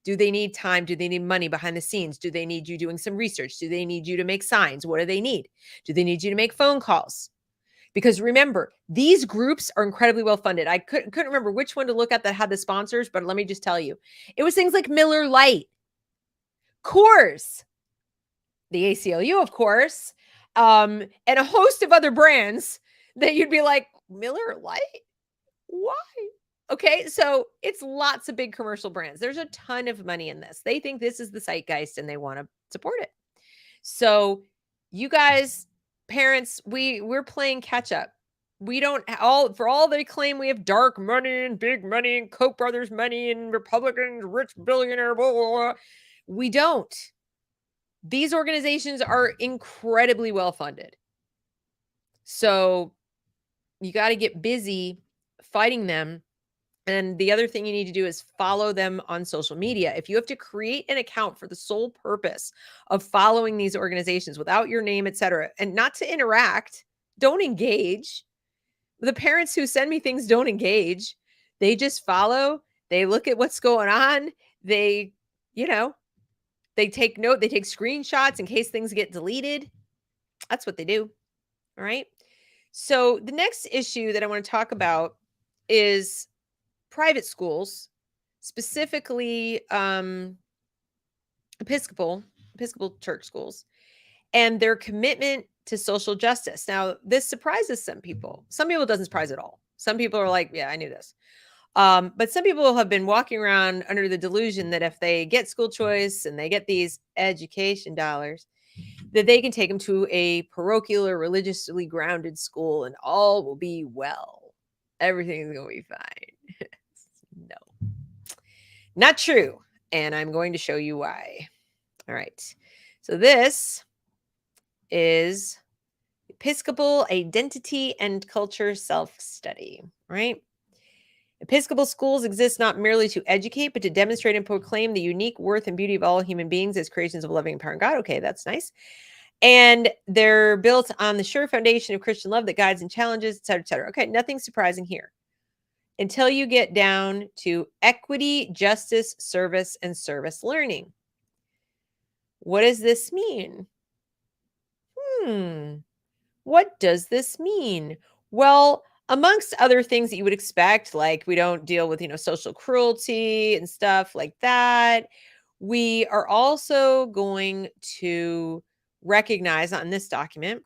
Do they need time? Do they need money behind the scenes? Do they need you doing some research? Do they need you to make signs? What do they need? Do they need you to make phone calls? Because remember, these groups are incredibly well funded. I couldn't remember which one to look at that had the sponsors, but let me just tell you. It was things like Miller Lite, Coors, the ACLU, of course, and a host of other brands that you'd be like, Miller Lite? Why? Okay, so it's lots of big commercial brands. There's a ton of money in this. They think this is the zeitgeist and they want to support it. So you guys, parents, we're playing catch up. We don't for all they claim we have dark money and big money and Koch brothers money and Republicans, rich billionaire, blah, blah, blah. We don't. These organizations are incredibly well funded. So you got to get busy fighting them. And the other thing you need to do is follow them on social media. If you have to create an account for the sole purpose of following these organizations without your name, etc., and not to interact, don't engage. The parents who send me things don't engage. They just follow. They look at what's going on. They take note. They take screenshots in case things get deleted. That's what they do. All right. So the next issue that I want to talk about is private schools, specifically Episcopal church schools, and their commitment to social justice. Now, this surprises some people. Some people it doesn't surprise at all. Some people are like, yeah, I knew this. But some people have been walking around under the delusion that if they get school choice and they get these education dollars, that they can take them to a parochial or religiously grounded school and all will be well. Everything's going to be fine. No, not true. And I'm going to show you why. All right. So this is Episcopal Identity and Culture Self-Study, right? Episcopal schools exist not merely to educate, but to demonstrate and proclaim the unique worth and beauty of all human beings as creations of a loving and empowering God. Okay, that's nice. And they're built on the sure foundation of Christian love that guides and challenges, et cetera, et cetera. Okay, nothing surprising here. Until you get down to equity, justice, service, and service learning. What does this mean? What does this mean? Well, amongst other things that you would expect, like we don't deal with, social cruelty and stuff like that, we are also going to recognize on this document,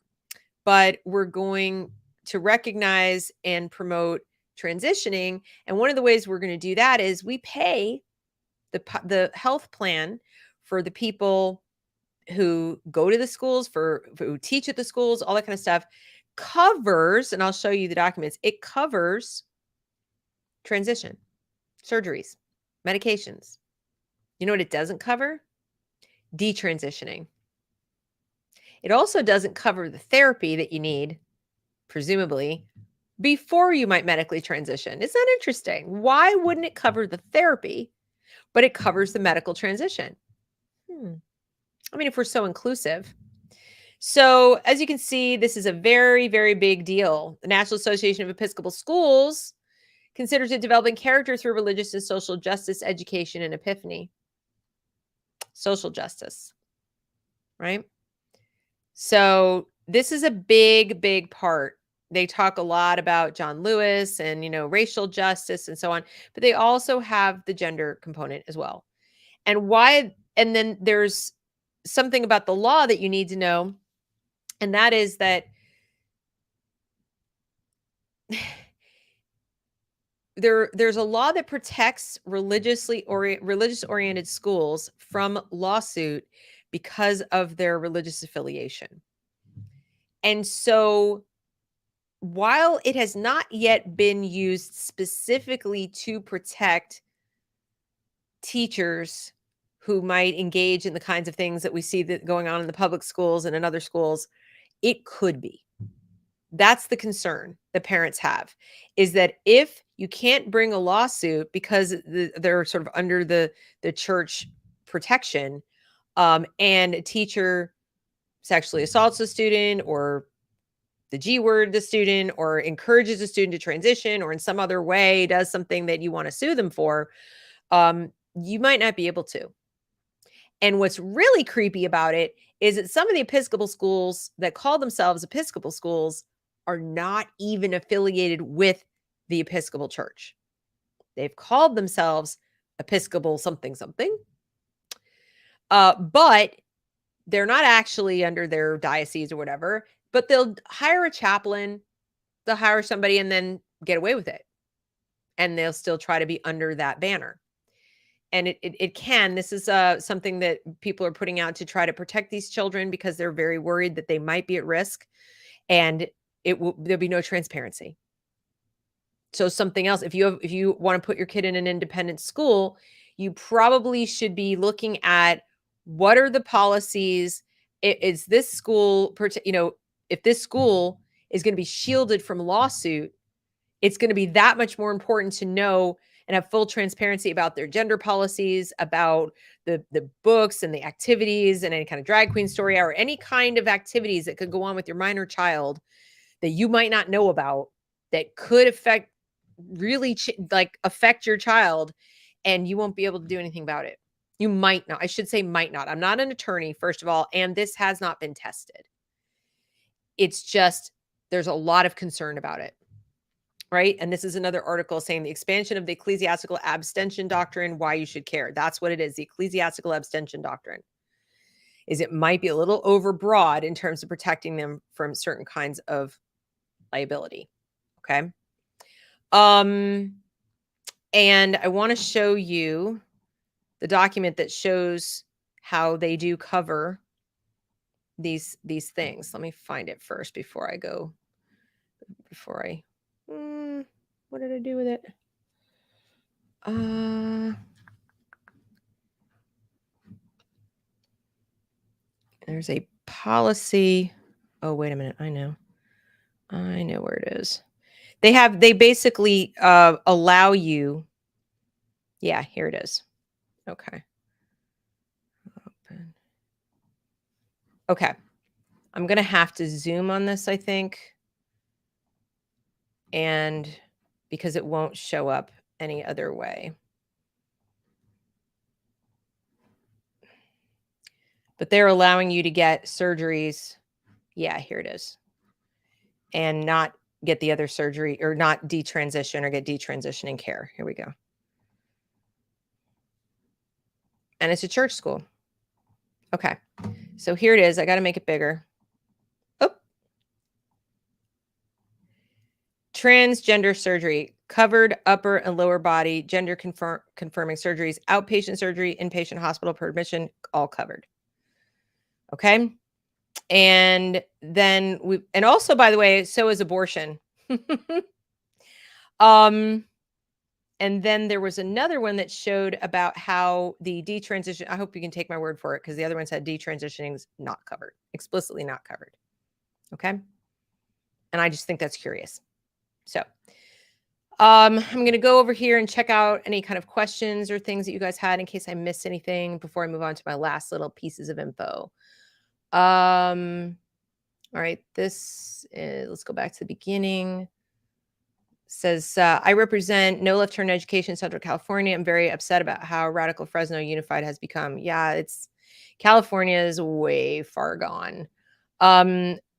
but we're going to recognize and promote transitioning. And one of the ways we're going to do that is we pay the health plan for the people who go to the schools, for who teach at the schools, all that kind of stuff covers, and I'll show you the documents, it covers transition, surgeries, medications. You know what it doesn't cover? Detransitioning. It also doesn't cover the therapy that you need, presumably, before you might medically transition. Isn't that interesting? Why wouldn't it cover the therapy, but it covers the medical transition? I mean, if we're so inclusive. So as you can see, this is a very, very big deal. The National Association of Episcopal Schools considers it developing character through religious and social justice, education, and epiphany. Social justice, right? So this is a big, big part. They talk a lot about John Lewis and, racial justice and so on, but they also have the gender component as well. And then there's something about the law that you need to know. And that is that there's a law that protects religious-oriented schools from lawsuit because of their religious affiliation. And so while it has not yet been used specifically to protect teachers who might engage in the kinds of things that we see that going on in the public schools and in other schools, it could be. That's the concern that parents have, is that if you can't bring a lawsuit because they're sort of under the church protection, and a teacher sexually assaults a student or the G word the student or encourages a student to transition or in some other way does something that you want to sue them for, you might not be able to. And what's really creepy about it is that some of the Episcopal schools that call themselves Episcopal schools are not even affiliated with the Episcopal Church. They've called themselves Episcopal something something, but they're not actually under their diocese or whatever, but they'll hire a chaplain, they'll hire somebody and then get away with it. And they'll still try to be under that banner. And it can. This is something that people are putting out to try to protect these children because they're very worried that they might be at risk, and there'll be no transparency. So something else, if you want to put your kid in an independent school, you probably should be looking at what are the policies. Is this school, if this school is going to be shielded from lawsuit, it's going to be that much more important to know and have full transparency about their gender policies, about the books and the activities and any kind of drag queen story or any kind of activities that could go on with your minor child that you might not know about that could affect your child, and you won't be able to do anything about it. You might not. I should say might not. I'm not an attorney, first of all, and this has not been tested. It's just there's a lot of concern about it. Right. And this is another article saying the expansion of the ecclesiastical abstention doctrine, why you should care. That's what it is. The ecclesiastical abstention doctrine is it might be a little overbroad in terms of protecting them from certain kinds of liability. Okay. And I want to show you the document that shows how they do cover these things. Let me find it first before I what did I do with it? There's a policy. Oh, wait a minute. I know where it is. They basically allow you. Yeah, here it is. Okay. Open. Okay. I'm going to have to zoom on this, I think. And because it won't show up any other way. But they're allowing you to get surgeries. Yeah, here it is. And not get the other surgery or not detransition or get detransitioning care. Here we go. And it's a church school. Okay. So here it is. I got to make it bigger. Oh. Transgender surgery, covered upper and lower body, gender confirming surgeries, outpatient surgery, inpatient hospital per admission, all covered. Okay. And then and also, by the way, so is abortion. And then there was another one that showed about how the detransition, I hope you can take my word for it, because the other one said detransitioning is not covered, explicitly not covered. Okay. And I just think that's curious. So I'm going to go over here and check out any kind of questions or things that you guys had in case I missed anything before I move on to my last little pieces of info. All right. This is, let's go back to the beginning. Says, I represent No Left Turn Education, Central California. I'm very upset about how radical Fresno Unified has become. Yeah, California is way far gone.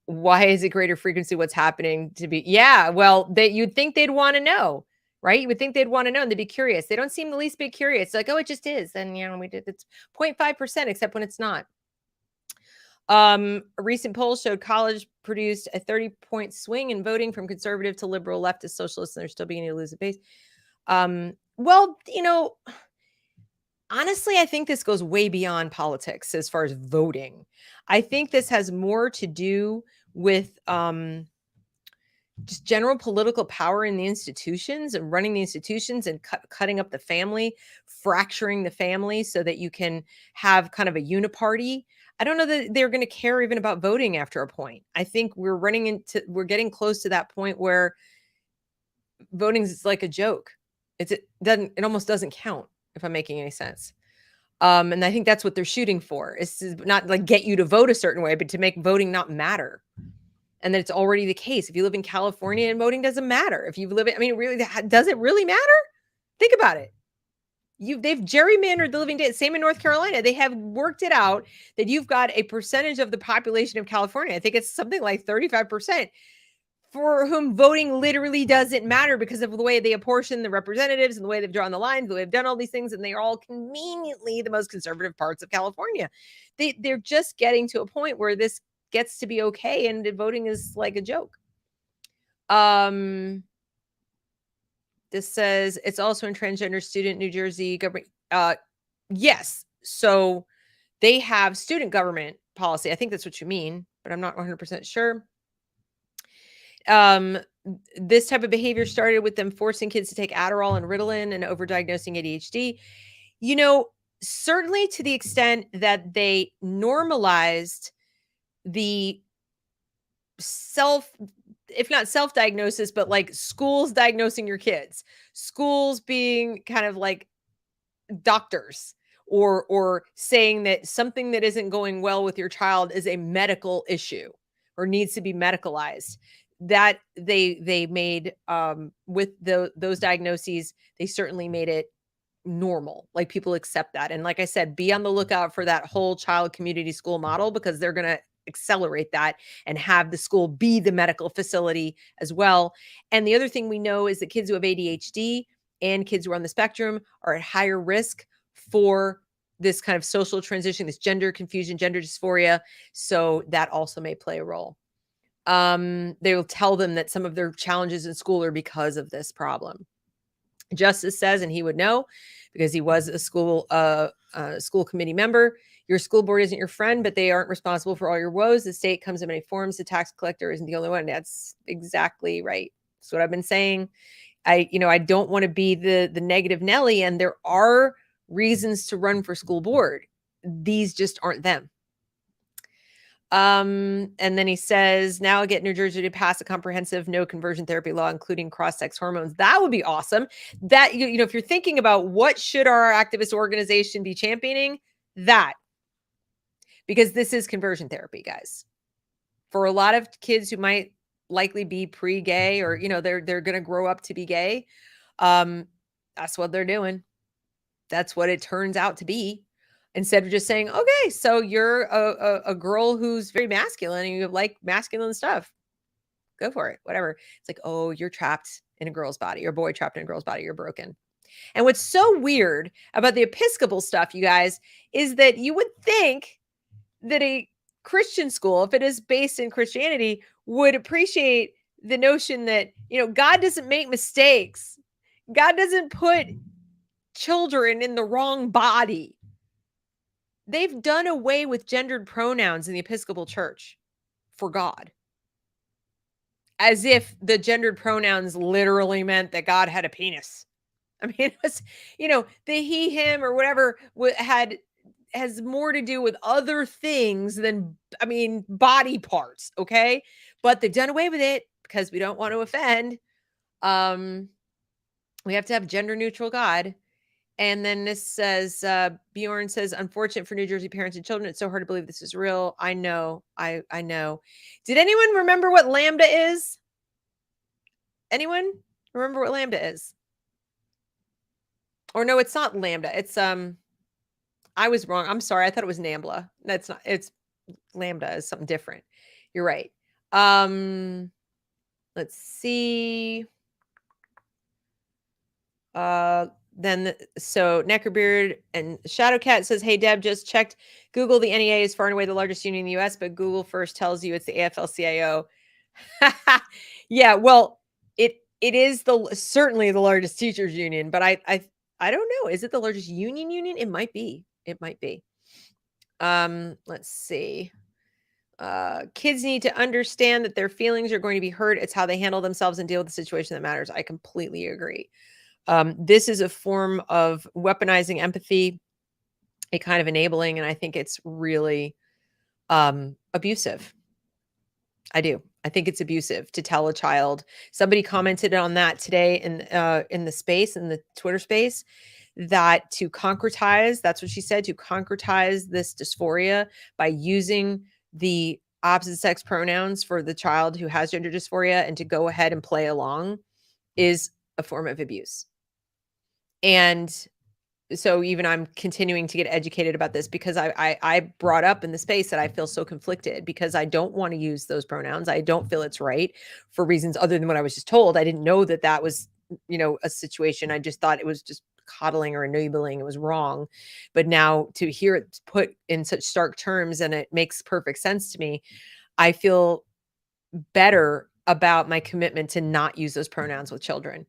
Why is it greater frequency? What's happening to be? Yeah, well, you'd think they'd want to know, right? You would think they'd want to know and they'd be curious. They don't seem the least bit curious. Like, oh, it just is. And it's 0.5%, except when it's not. A recent poll showed college produced a 30-point swing in voting from conservative to liberal, leftist, socialists, and they're still beginning to lose the base. Well, honestly, I think this goes way beyond politics as far as voting. I think this has more to do with just general political power in the institutions and running the institutions and cutting up the family, fracturing the family so that you can have kind of a uniparty. I don't know that they're going to care even about voting after a point. I think we're getting close to that point where voting is like a joke. It almost doesn't count, if I'm making any sense. And I think that's what they're shooting for, is to not like get you to vote a certain way, but to make voting not matter. And then it's already the case. If you live in California and voting doesn't matter. If you live in, really, does it really matter? Think about it. They've gerrymandered the living data. Same in North Carolina. They have worked it out that you've got a percentage of the population of California. I think it's something like 35%. For whom voting literally doesn't matter because of the way they apportion the representatives and the way they've drawn the lines, the way they've done all these things, and they are all conveniently the most conservative parts of California. They're just getting to a point where this gets to be okay, and voting is like a joke. This says it's also in transgender student New Jersey government. Yes, so they have student government policy. I think that's what you mean, but I'm not 100% sure. This type of behavior started with them forcing kids to take Adderall and Ritalin and overdiagnosing ADHD. Certainly to the extent that they normalized the if not self-diagnosis, but like schools diagnosing your kids, schools being kind of like doctors, or saying that something that isn't going well with your child is a medical issue or needs to be medicalized. That they made with those diagnoses, they certainly made it normal. Like, people accept that. And like I said, be on the lookout for that whole child community school model, because they're going to accelerate that and have the school be the medical facility as well. And the other thing we know is that kids who have ADHD and kids who are on the spectrum are at higher risk for this kind of social transition, this gender confusion, gender dysphoria. So that also may play a role. They will tell them that some of their challenges in school are because of this problem. Justice says, and he would know because he was a school committee member, your school board isn't your friend, but they aren't responsible for all your woes. The state comes in many forms. The tax collector isn't the only one. That's exactly right. That's what I've been saying. I don't want to be the negative Nelly, and there are reasons to run for school board. These just aren't them. And then he says, now get New Jersey to pass a comprehensive no conversion therapy law, including cross-sex hormones. That would be awesome. That, if you're thinking about what should our activist organization be championing, that, because this is conversion therapy, guys. For a lot of kids who might likely be pre-gay, or, they're going to grow up to be gay. That's what they're doing. That's what it turns out to be. Instead of just saying, okay, so you're a girl who's very masculine and you like masculine stuff, go for it, whatever. It's like, oh, you're trapped in a girl's body, or boy trapped in a girl's body, you're broken. And what's so weird about the Episcopal stuff, you guys, is that you would think that a Christian school, if it is based in Christianity, would appreciate the notion that, God doesn't make mistakes. God doesn't put children in the wrong body. They've done away with gendered pronouns in the Episcopal Church for God, as if the gendered pronouns literally meant that God had a penis. I mean, it was, the he, him, or whatever has more to do with other things than, body parts. Okay. But they've done away with it because we don't want to offend. We have to have gender neutral God. And then this says, Bjorn says, unfortunate for New Jersey parents and children. It's so hard to believe this is real. I know. I know. Did anyone remember what lambda is? Anyone remember what lambda is? Or no, it's not lambda. It's, I was wrong. I'm sorry. I thought it was NAMBLA. That's not, it's lambda is something different. You're right. Let's see. So Neckerbeard and Shadowcat says, hey, Deb, just checked Google. The NEA is far and away the largest union in the US, but Google first tells you it's the AFL-CIO. Yeah, well, It is certainly the largest teachers union, but I don't know. Is it the largest union? It might be. It might be. Let's see. Kids need to understand that their feelings are going to be hurt. It's how they handle themselves and deal with the situation that matters. I completely agree. This is a form of weaponizing empathy, a kind of enabling, and I think it's really abusive. I do. I think it's abusive to tell a child. Somebody commented on that today in the space, in the Twitter space, that to concretize, that's what she said, to concretize this dysphoria by using the opposite sex pronouns for the child who has gender dysphoria and to go ahead and play along is a form of abuse. And so even I'm continuing to get educated about this because I brought up in the space that I feel so conflicted because I don't want to use those pronouns. I don't feel it's right for reasons other than what I was just told. I didn't know that that was, a situation. I just thought it was just coddling or enabling. It was wrong. But now to hear it put in such stark terms and it makes perfect sense to me, I feel better about my commitment to not use those pronouns with children.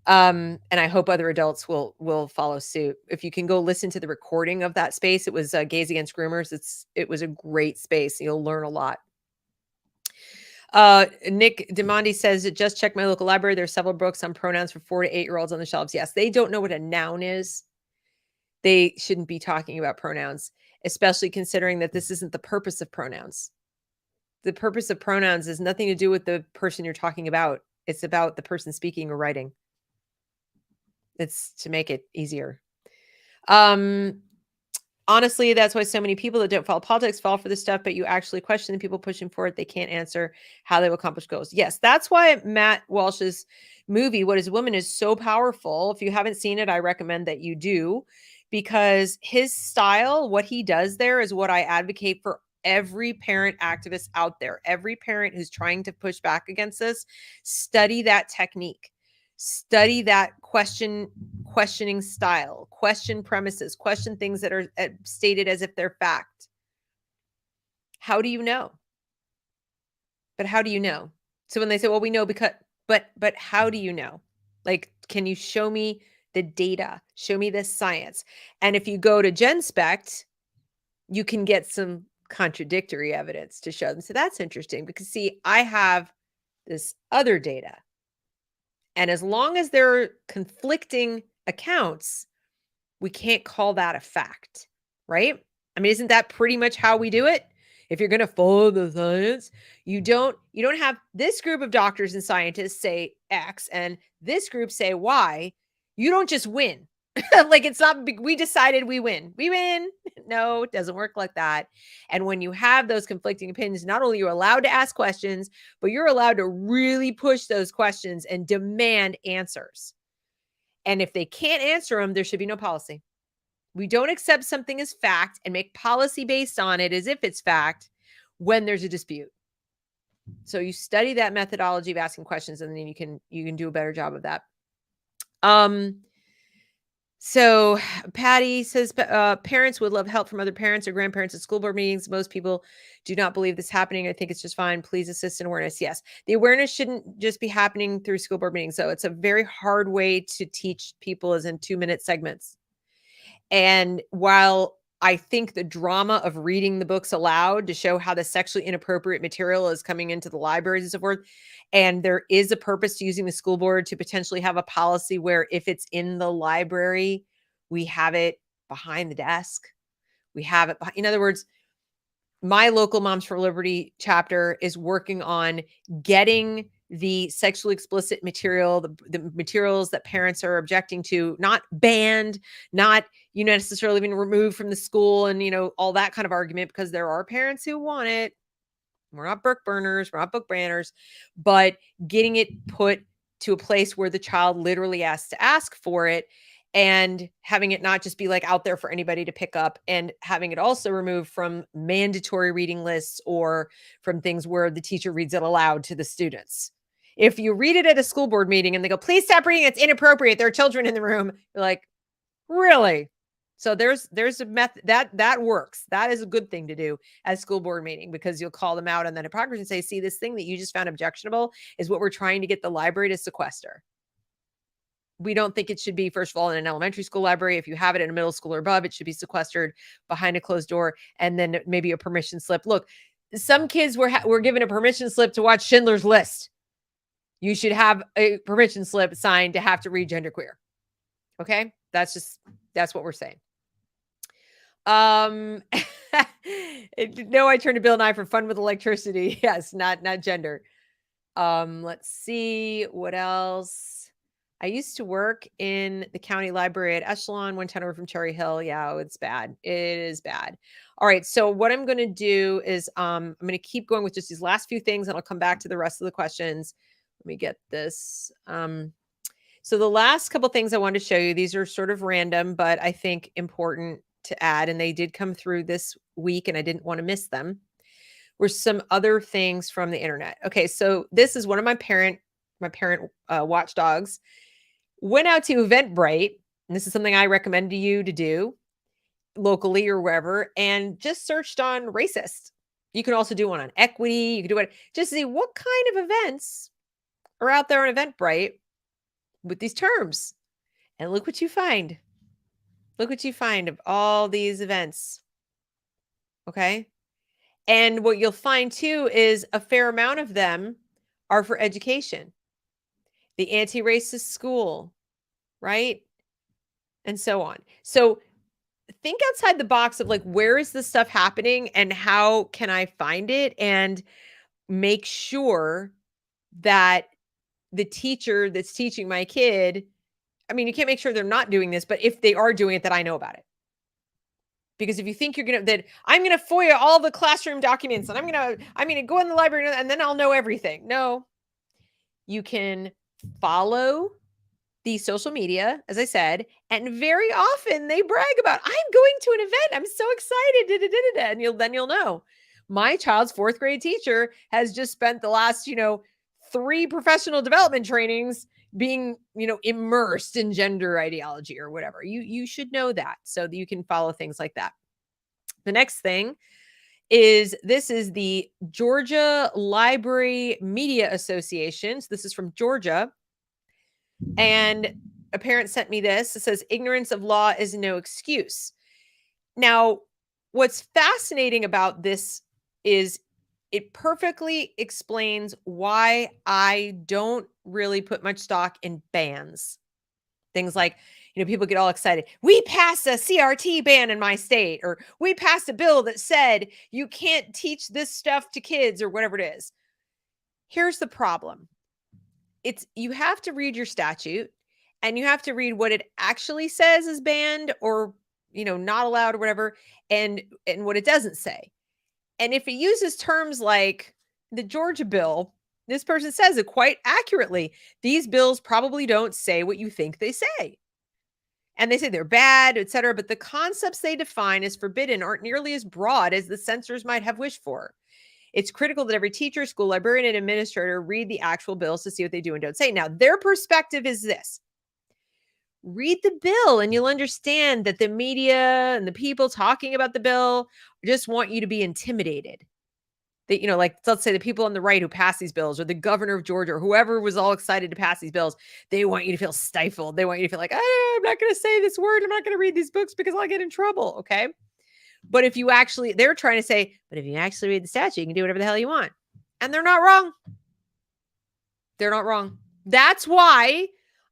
And I hope other adults will follow suit. If you can go listen to the recording of that space, it was Gays Against Groomers. It was a great space. You'll learn a lot. Nick Demondi says, just check my local library. There's several books on pronouns for 4 to 8-year-olds on the shelves. Yes, they don't know what a noun is. They shouldn't be talking about pronouns, especially considering that this isn't the purpose of pronouns. The purpose of pronouns has nothing to do with the person you're talking about. It's about the person speaking or writing. It's to make it easier. Honestly, that's why so many people that don't follow politics fall for this stuff, but you actually question the people pushing for it. They can't answer how they will accomplish goals. Yes, that's why Matt Walsh's movie, What is a Woman, is so powerful. If you haven't seen it, I recommend that you do, because his style, what he does there is what I advocate for every parent activist out there. Every parent who's trying to push back against this, study that technique. Study that questioning style, question premises, question things that are stated as if they're fact. How do you know? But how do you know? So when they say, well, we know because, but how do you know? Like, can you show me the data? Show me the science. And if you go to GenSpect, you can get some contradictory evidence to show them. So that's interesting because, see, I have this other data. And as long as there are conflicting accounts, we can't call that a fact, right? I mean, isn't that pretty much how we do it? If you're going to follow the science, you don't have this group of doctors and scientists say X and this group say Y. You don't just win. Like, it's not, we decided we win. We win. No, it doesn't work like that. And when you have those conflicting opinions, not only are you allowed to ask questions, but you're allowed to really push those questions and demand answers. And if they can't answer them, there should be no policy. We don't accept something as fact and make policy based on it as if it's fact when there's a dispute. So you study that methodology of asking questions, and then you can do a better job of that. So Patty says, parents would love help from other parents or grandparents at school board meetings. Most people do not believe this happening. I think it's just fine. Please assist in awareness. Yes. The awareness shouldn't just be happening through school board meetings. So it's a very hard way to teach people is in 2-minute segments. And while I think the drama of reading the books aloud to show how the sexually inappropriate material is coming into the libraries and so forth, and there is a purpose to using the school board to potentially have a policy where if it's in the library, we have it behind the desk. We have it. In other words, my local Moms for Liberty chapter is working on getting the sexually explicit material, the materials that parents are objecting to, not banned, not, necessarily being removed from the school and, all that kind of argument, because there are parents who want it. We're not book burners, we're not book banners, but getting it put to a place where the child literally has to ask for it, and having it not just be like out there for anybody to pick up, and having it also removed from mandatory reading lists or from things where the teacher reads it aloud to the students. If you read it at a school board meeting and they go, please stop reading, it's inappropriate, there are children in the room, you're like, really? So there's a method that works. That is a good thing to do at school board meeting, because you'll call them out on that hypocrisy and say, see, this thing that you just found objectionable is what we're trying to get the library to sequester. We don't think it should be, first of all, in an elementary school library. If you have it in a middle school or above, it should be sequestered behind a closed door, and then maybe a permission slip. Look, some kids were given a permission slip to watch Schindler's List. You should have a permission slip signed to have to read genderqueer. Okay? That's what we're saying. No, I turned to Bill Nye for fun with electricity. Yes, not gender. Let's see what else. I used to work in the county library at Echelon, 110 over from Cherry Hill. Yeah, it's bad. It is bad. All right. So what I'm going to do is I'm going to keep going with just these last few things, and I'll come back to the rest of the questions. Let me get this. So the last couple things I wanted to show you, these are sort of random, but I think important to add, and they did come through this week, and I didn't want to miss them, were some other things from the internet. Okay, so this is one of my parent watchdogs went out to Eventbrite, and this is something I recommend to you to do locally or wherever, and just searched on racist. You can also do one on equity. You can do it just to see what kind of events are out there on Eventbrite with these terms. And look what you find. Look what you find of all these events. Okay. And what you'll find too is a fair amount of them are for education. The anti-racist school, right? And so on. So think outside the box of like, where is this stuff happening and how can I find it, and make sure that the teacher that's teaching my kid, I mean, you can't make sure they're not doing this, but if they are doing it, that I know about it. Because if you think that I'm going to FOIA all the classroom documents and I'm going to go in the library and then I'll know everything. No, you can follow the social media, as I said, and very often they brag about, I'm going to an event. I'm so excited. And you'll know. My child's 4th grade teacher has just spent the last, 3 professional development trainings being, immersed in gender ideology or whatever. You should know that so that you can follow things like that. The next thing is, this is the Georgia Library Media Association. So this is from Georgia. And a parent sent me this. It says, ignorance of law is no excuse. Now, what's fascinating about this is it perfectly explains why I don't really put much stock in bans. Things like, people get all excited. We passed a CRT ban in my state, or we passed a bill that said you can't teach this stuff to kids, or whatever it is. Here's the problem. You have to read your statute, and you have to read what it actually says is banned or, not allowed or whatever, and what it doesn't say. And if it uses terms like the Georgia bill, this person says it quite accurately. These bills probably don't say what you think they say. And they say they're bad, et cetera, but the concepts they define as forbidden aren't nearly as broad as the censors might have wished for. It's critical that every teacher, school librarian, and administrator read the actual bills to see what they do and don't say. Now, their perspective is this. Read the bill and you'll understand that the media and the people talking about the bill just want you to be intimidated. That, like, let's say the people on the right who pass these bills, or the governor of Georgia, or whoever was all excited to pass these bills, they want you to feel stifled. They want you to feel like, I'm not going to say this word. I'm not going to read these books because I'll get in trouble. Okay. But if you actually, they're trying to say, but if you actually read the statute, you can do whatever the hell you want. And they're not wrong. They're not wrong. That's why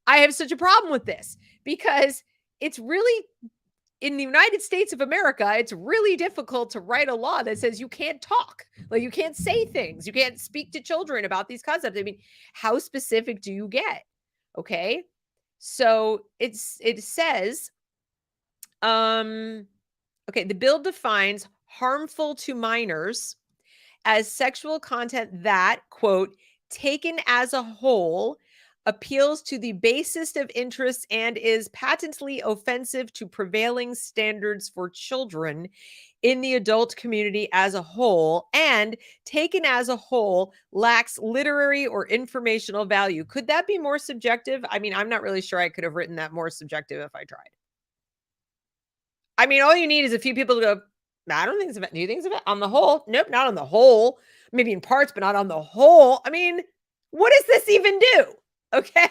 I have such a problem with this, because it's really, in the United States of America, it's really difficult to write a law that says you can't talk. Like, you can't say things. You can't speak to children about these concepts. I mean, how specific do you get? Okay. So it says, okay, the bill defines harmful to minors as sexual content that, quote, taken as a whole, appeals to the basest of interests and is patently offensive to prevailing standards for children in the adult community as a whole, and taken as a whole lacks literary or informational value. Could that be more subjective? I mean, I'm not really sure I could have written that more subjective if I tried. I mean, all you need is a few people to go, I don't think it's about, do you think it's about on the whole? Nope, not on the whole. Maybe in parts, but not on the whole. I mean, what does this even do? Okay.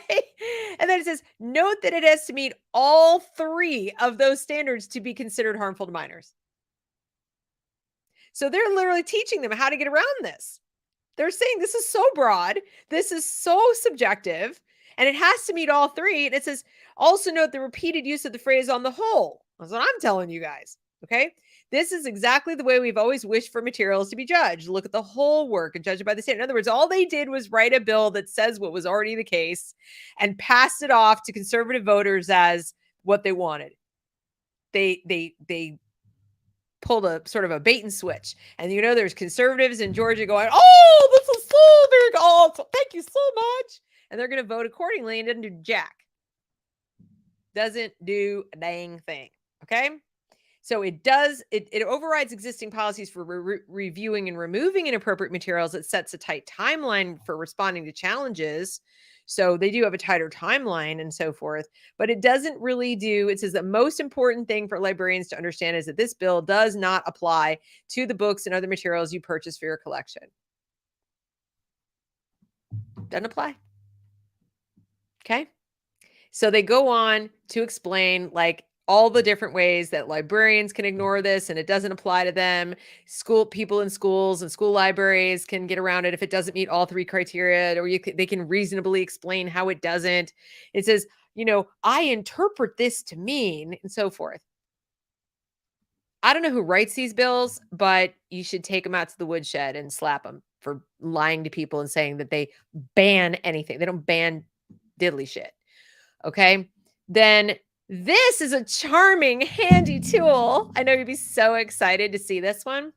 And then it says, note that it has to meet all three of those standards to be considered harmful to minors. So they're literally teaching them how to get around this. They're saying this is so broad, this is so subjective, and it has to meet all three. And it says, also note the repeated use of the phrase on the whole. That's what I'm telling you guys. Okay. This is exactly the way we've always wished for materials to be judged. Look at the whole work and judge it by the standard. In other words, all they did was write a bill that says what was already the case and passed it off to conservative voters as what they wanted. They pulled a sort of a bait and switch. And there's conservatives in Georgia going, oh, this is so big. Oh, thank you so much. And they're going to vote accordingly, and it doesn't do jack. Doesn't do a dang thing. Okay. So it overrides existing policies for reviewing and removing inappropriate materials. It sets a tight timeline for responding to challenges. So they do have a tighter timeline and so forth, but it doesn't really do. It says the most important thing for librarians to understand is that this bill does not apply to the books and other materials you purchase for your collection. Doesn't apply. Okay. So they go on to explain all the different ways that librarians can ignore this and it doesn't apply to them. People in schools and school libraries can get around it if it doesn't meet all three criteria, or they can reasonably explain how it doesn't. It says, I interpret this to mean, and so forth. I don't know who writes these bills, but you should take them out to the woodshed and slap them for lying to people and saying that they ban anything. They don't ban diddly shit. Okay. Then this is a charming, handy tool. I know you'd be so excited to see this one.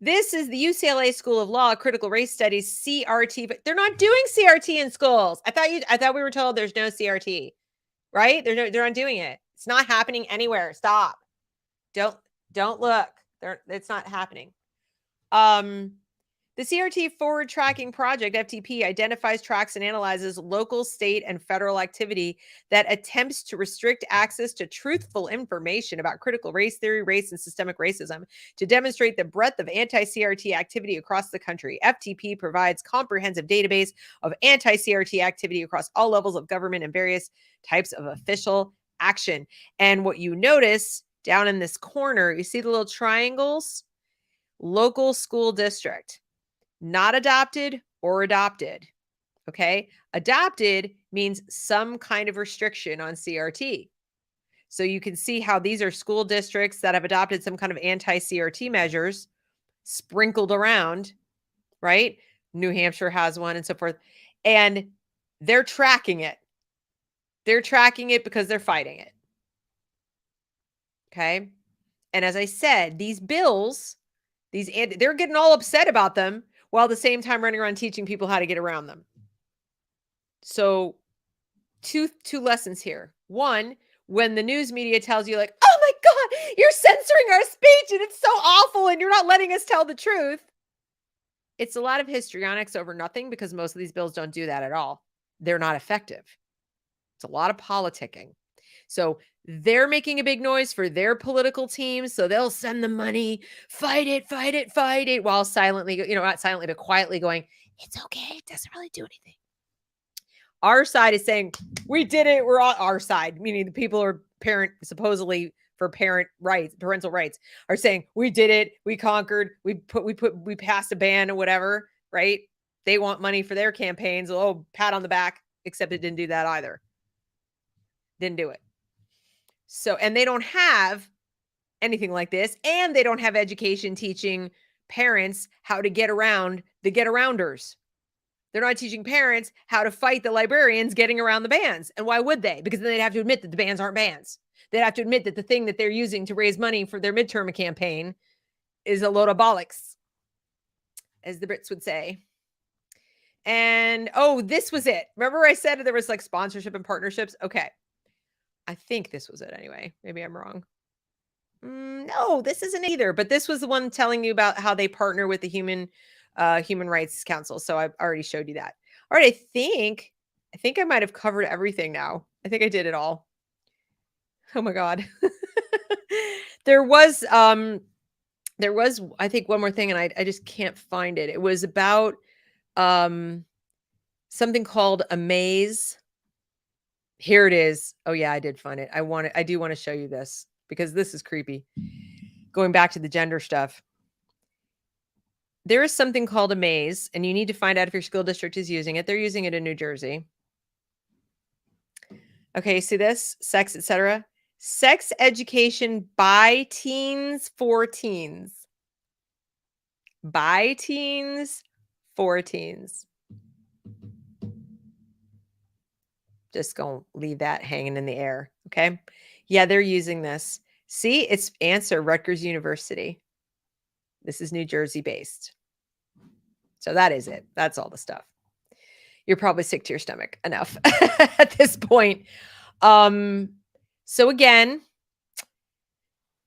This is the UCLA School of Law Critical Race Studies CRT, but they're not doing CRT in schools. I thought we were told there's no CRT, right? They're not doing it. It's not happening anywhere. Stop. Don't look. It's not happening. The CRT Forward Tracking Project, FTP, identifies, tracks, and analyzes local, state, and federal activity that attempts to restrict access to truthful information about critical race theory, race, and systemic racism to demonstrate the breadth of anti-CRT activity across the country. FTP provides comprehensive database of anti-CRT activity across all levels of government and various types of official action. And what you notice down in this corner, you see the little triangles? Local school district. Not adopted or adopted. Okay. Adopted means some kind of restriction on CRT. So you can see how these are school districts that have adopted some kind of anti-CRT measures sprinkled around, right? New Hampshire has one and so forth. And they're tracking it. They're tracking it because they're fighting it. Okay. And as I said, these bills, they're getting all upset about them, while at the same time running around teaching people how to get around them. So two lessons here. One, when the news media tells you oh my God, you're censoring our speech and it's so awful and you're not letting us tell the truth. It's a lot of histrionics over nothing, because most of these bills don't do that at all. They're not effective. It's a lot of politicking. So they're making a big noise for their political teams. So they'll send the money, fight it, fight it, fight it, while silently, not silently, but quietly going, it's okay. It doesn't really do anything. Our side is saying, we did it. We're on our side, meaning the people who are supposedly for parental rights are saying, we did it. We conquered. We passed a ban or whatever, right? They want money for their campaigns. Oh, pat on the back, except it didn't do that either. Didn't do it. So, and they don't have anything like this, and they don't have education teaching parents how to get around the get-arounders. They're not teaching parents how to fight the librarians getting around the bans. And why would they? Because then they'd have to admit that the bans aren't bans. They'd have to admit that the thing that they're using to raise money for their midterm campaign is a load of bollocks, as the Brits would say. And, this was it. Remember I said there was sponsorship and partnerships? Okay. I think this was it anyway. Maybe I'm wrong. No, this isn't either. But this was the one telling you about how they partner with the Human Rights Council. So I already showed you that. All right. I think I might have covered everything now. I think I did it all. Oh my God. There was, I think, one more thing, and I just can't find it. It was about, um, something called a maze. Here it is. Oh, yeah, I did find it. I do wanna show you this because this is creepy. Going back to the gender stuff. There is something called a maze, and you need to find out if your school district is using it. They're using it in New Jersey. Okay, see this? Sex, etc. Sex education by teens for teens. By teens for teens. Just gonna leave that hanging in the air. Okay. Yeah, they're using this. See, it's answer Rutgers University. This is New Jersey based. So that is it. That's all the stuff. You're probably sick to your stomach enough at this point. So again,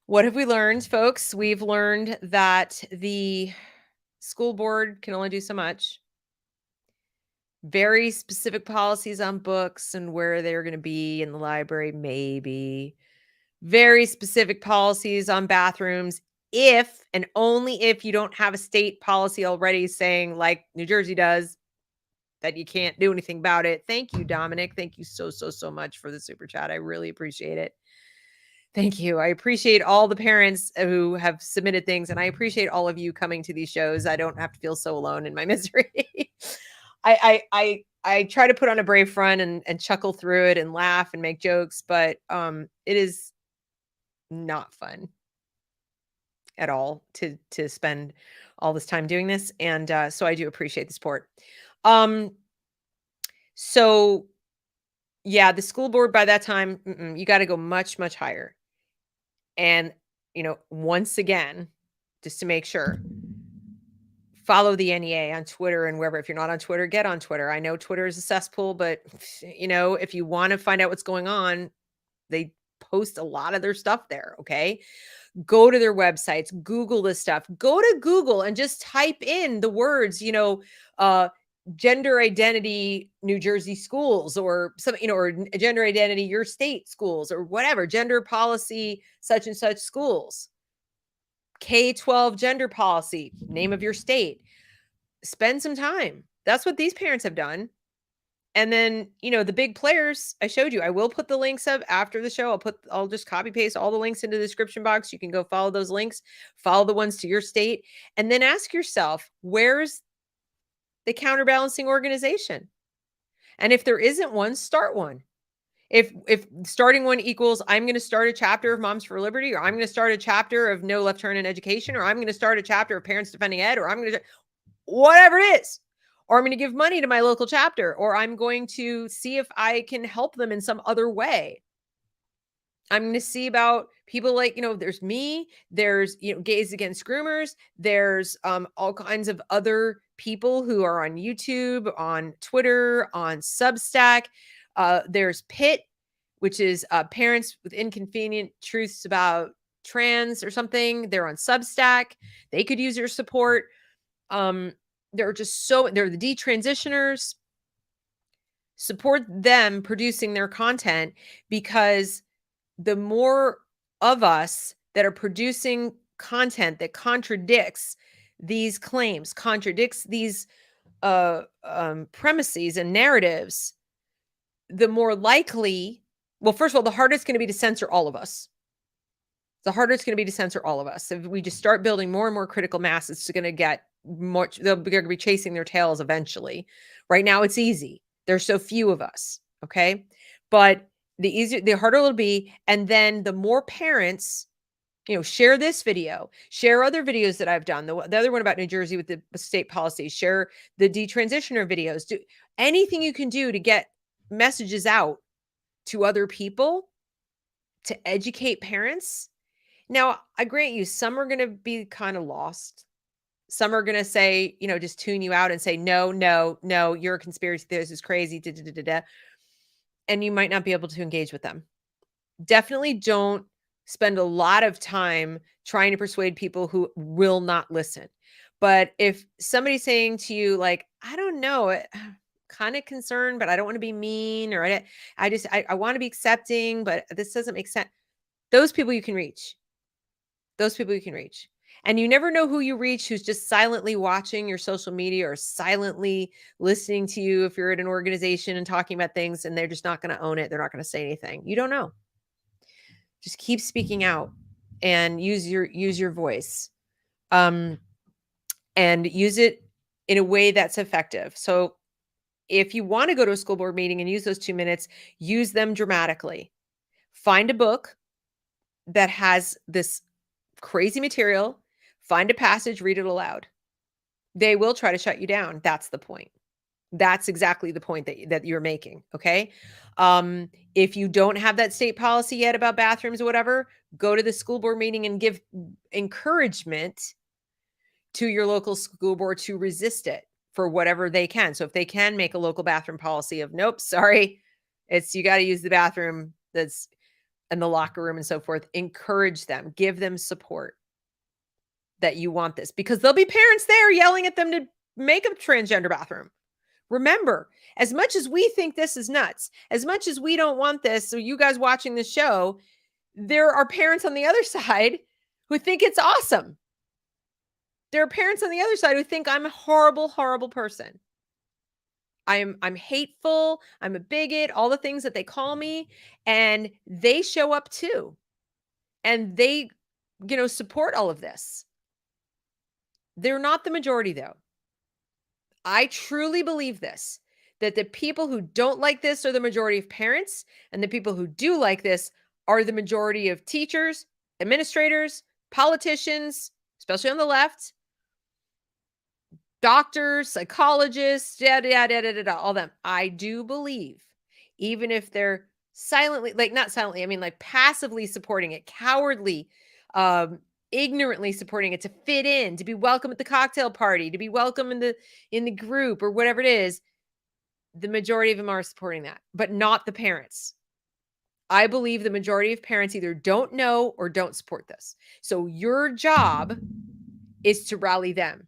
what have we learned, folks? We've learned that the school board can only do so much. Very specific policies on books and where they're going to be in the library, maybe. Very specific policies on bathrooms, if and only if you don't have a state policy already saying, like New Jersey does, that you can't do anything about it. Thank you, Dominic. Thank you so much for the super chat. I really appreciate it. Thank you. I appreciate all the parents who have submitted things, and I appreciate all of you coming to these shows. I don't have to feel so alone in my misery. I try to put on a brave front and chuckle through it and laugh and make jokes, but it is not fun at all to spend all this time doing this, and so I do appreciate the support. So yeah, the school board by that time, you got to go much higher. And once again, just to make sure, follow the NEA on Twitter and wherever. If you're not on Twitter, get on Twitter. I know Twitter is a cesspool, but if you want to find out what's going on, they post a lot of their stuff there. Okay. Go to their websites, Google this stuff, go to Google and just type in the words, gender identity New Jersey schools, or something, or gender identity your state schools, or whatever, gender policy such and such schools, K-12 gender policy, name of your state. Spend some time. That's what these parents have done. And then, the big players I showed you, I will put the links up after the show. I'll just copy paste all the links into the description box. You can go follow those links, follow the ones to your state, and then ask yourself, where's the counterbalancing organization? And if there isn't one, start one. If starting one equals, I'm going to start a chapter of Moms for Liberty, or I'm going to start a chapter of No Left Turn in Education, or I'm going to start a chapter of Parents Defending Ed, or I'm going to, whatever it is, or I'm going to give money to my local chapter, or I'm going to see if I can help them in some other way. I'm going to see about people like, there's me, there's, Gays Against Groomers, there's all kinds of other people who are on YouTube, on Twitter, on Substack. There's PIT, which is Parents with Inconvenient Truths About Trans or something. They're on Substack. They could use your support. There are the detransitioners. Support them producing their content, because the more of us that are producing content that contradicts these claims, contradicts these premises and narratives, the more likely, well, first of all, the harder it's going to be to censor all of us. The harder it's going to be to censor all of us. If we just start building more and more critical mass, it's going to get much, they're going to be chasing their tails eventually. Right now, it's easy. There's so few of us. Okay. But the harder it'll be. And then the more parents, share this video, share other videos that I've done. The other one about New Jersey with the state policy, share the detransitioner videos, do anything you can do to get messages out to other people to educate parents. Now, I grant you, some are going to be kind of lost. Some are going to say, just tune you out and say, no, you're a conspiracy theorist, is crazy. And you might not be able to engage with them. Definitely don't spend a lot of time trying to persuade people who will not listen. But if somebody's saying to you, like, I don't know, I'm kind of concerned, but I don't want to be mean, or I want to be accepting, but this doesn't make sense. Those people you can reach. Those people you can reach. And you never know who you reach who's just silently watching your social media or silently listening to you if you're at an organization and talking about things, and they're just not going to own it. They're not going to say anything. You don't know. Just keep speaking out and use your voice. And use it in a way that's effective. So if you want to go to a school board meeting and use those 2 minutes, use them dramatically. Find a book that has this crazy material, find a passage, read it aloud. They will try to shut you down. That's the point. That's exactly the point that you're making. Okay. If you don't have that state policy yet about bathrooms or whatever, go to the school board meeting and give encouragement to your local school board to resist it for whatever they can. So if they can make a local bathroom policy of, nope, sorry, you got to use the bathroom that's in the locker room and so forth, encourage them, give them support that you want this, because there'll be parents there yelling at them to make a transgender bathroom. Remember, as much as we think this is nuts, as much as we don't want this, so you guys watching this show, there are parents on the other side who think it's awesome. There are parents on the other side who think I'm a horrible, horrible person. I'm hateful. I'm a bigot, all the things that they call me. And they show up too. And they, support all of this. They're not the majority though. I truly believe this, that the people who don't like this are the majority of parents, and the people who do like this are the majority of teachers, administrators, politicians, especially on the left, doctors, psychologists, all them. I do believe, even if they're silently, not silently, I mean like passively supporting it, cowardly, ignorantly supporting it to fit in, to be welcome at the cocktail party, to be welcome in the group or whatever it is, the majority of them are supporting that, but not the parents. I believe the majority of parents either don't know or don't support this. So your job is to rally them.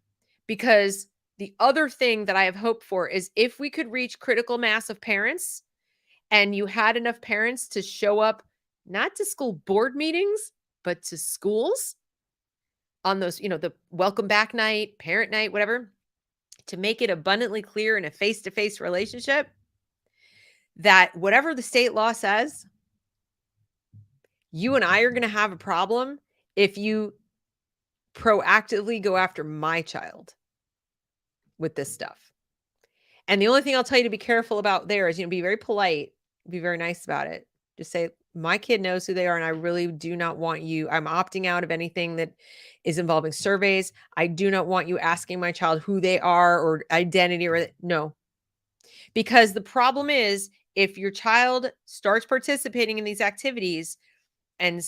Because the other thing that I have hope for is if we could reach critical mass of parents, and you had enough parents to show up, not to school board meetings, but to schools on those, the welcome back night, parent night, whatever, to make it abundantly clear in a face-to-face relationship that whatever the state law says, you and I are going to have a problem if you proactively go after my child with this stuff. And the only thing I'll tell you to be careful about there is, be very polite, be very nice about it. Just say, my kid knows who they are, and I really do not want you. I'm opting out of anything that is involving surveys. I do not want you asking my child who they are or identity or no. Because the problem is, if your child starts participating in these activities and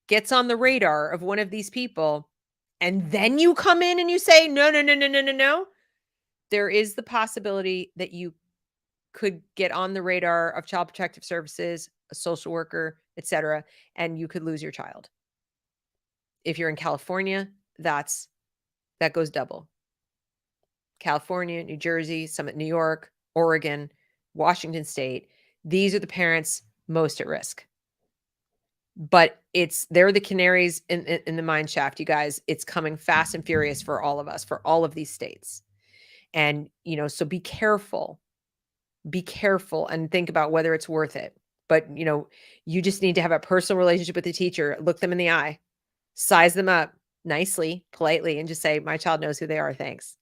gets on the radar of one of these people, and then you come in and you say, no, there is the possibility that you could get on the radar of Child Protective Services, a social worker, etc., and you could lose your child. If you're in California, that goes double. California, New Jersey, some at New York, Oregon, Washington State. These are the parents most at risk. But they're the canaries in the mine shaft, you guys. It's coming fast and furious for all of us, for all of these states. And, so be careful and think about whether it's worth it. But, you just need to have a personal relationship with the teacher, look them in the eye, size them up nicely, politely, and just say, my child knows who they are. Thanks.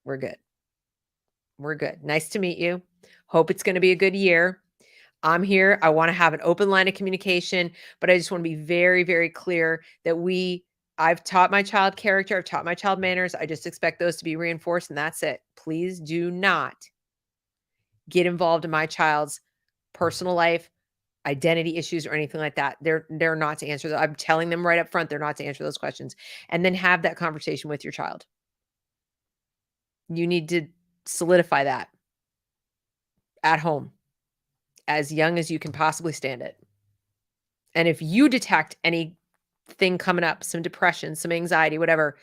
We're good. We're good. Nice to meet you. Hope it's going to be a good year. I'm here. I want to have an open line of communication, but I just want to be very, very clear that I've taught my child character. I've taught my child manners. I just expect those to be reinforced, and that's it. Please do not get involved in my child's personal life, identity issues, or anything like that. They're not to answer that. I'm telling them right up front, they're not to answer those questions. And then have that conversation with your child. You need to solidify that at home, as young as you can possibly stand it. And if you detect anything coming up, some depression, some anxiety, whatever,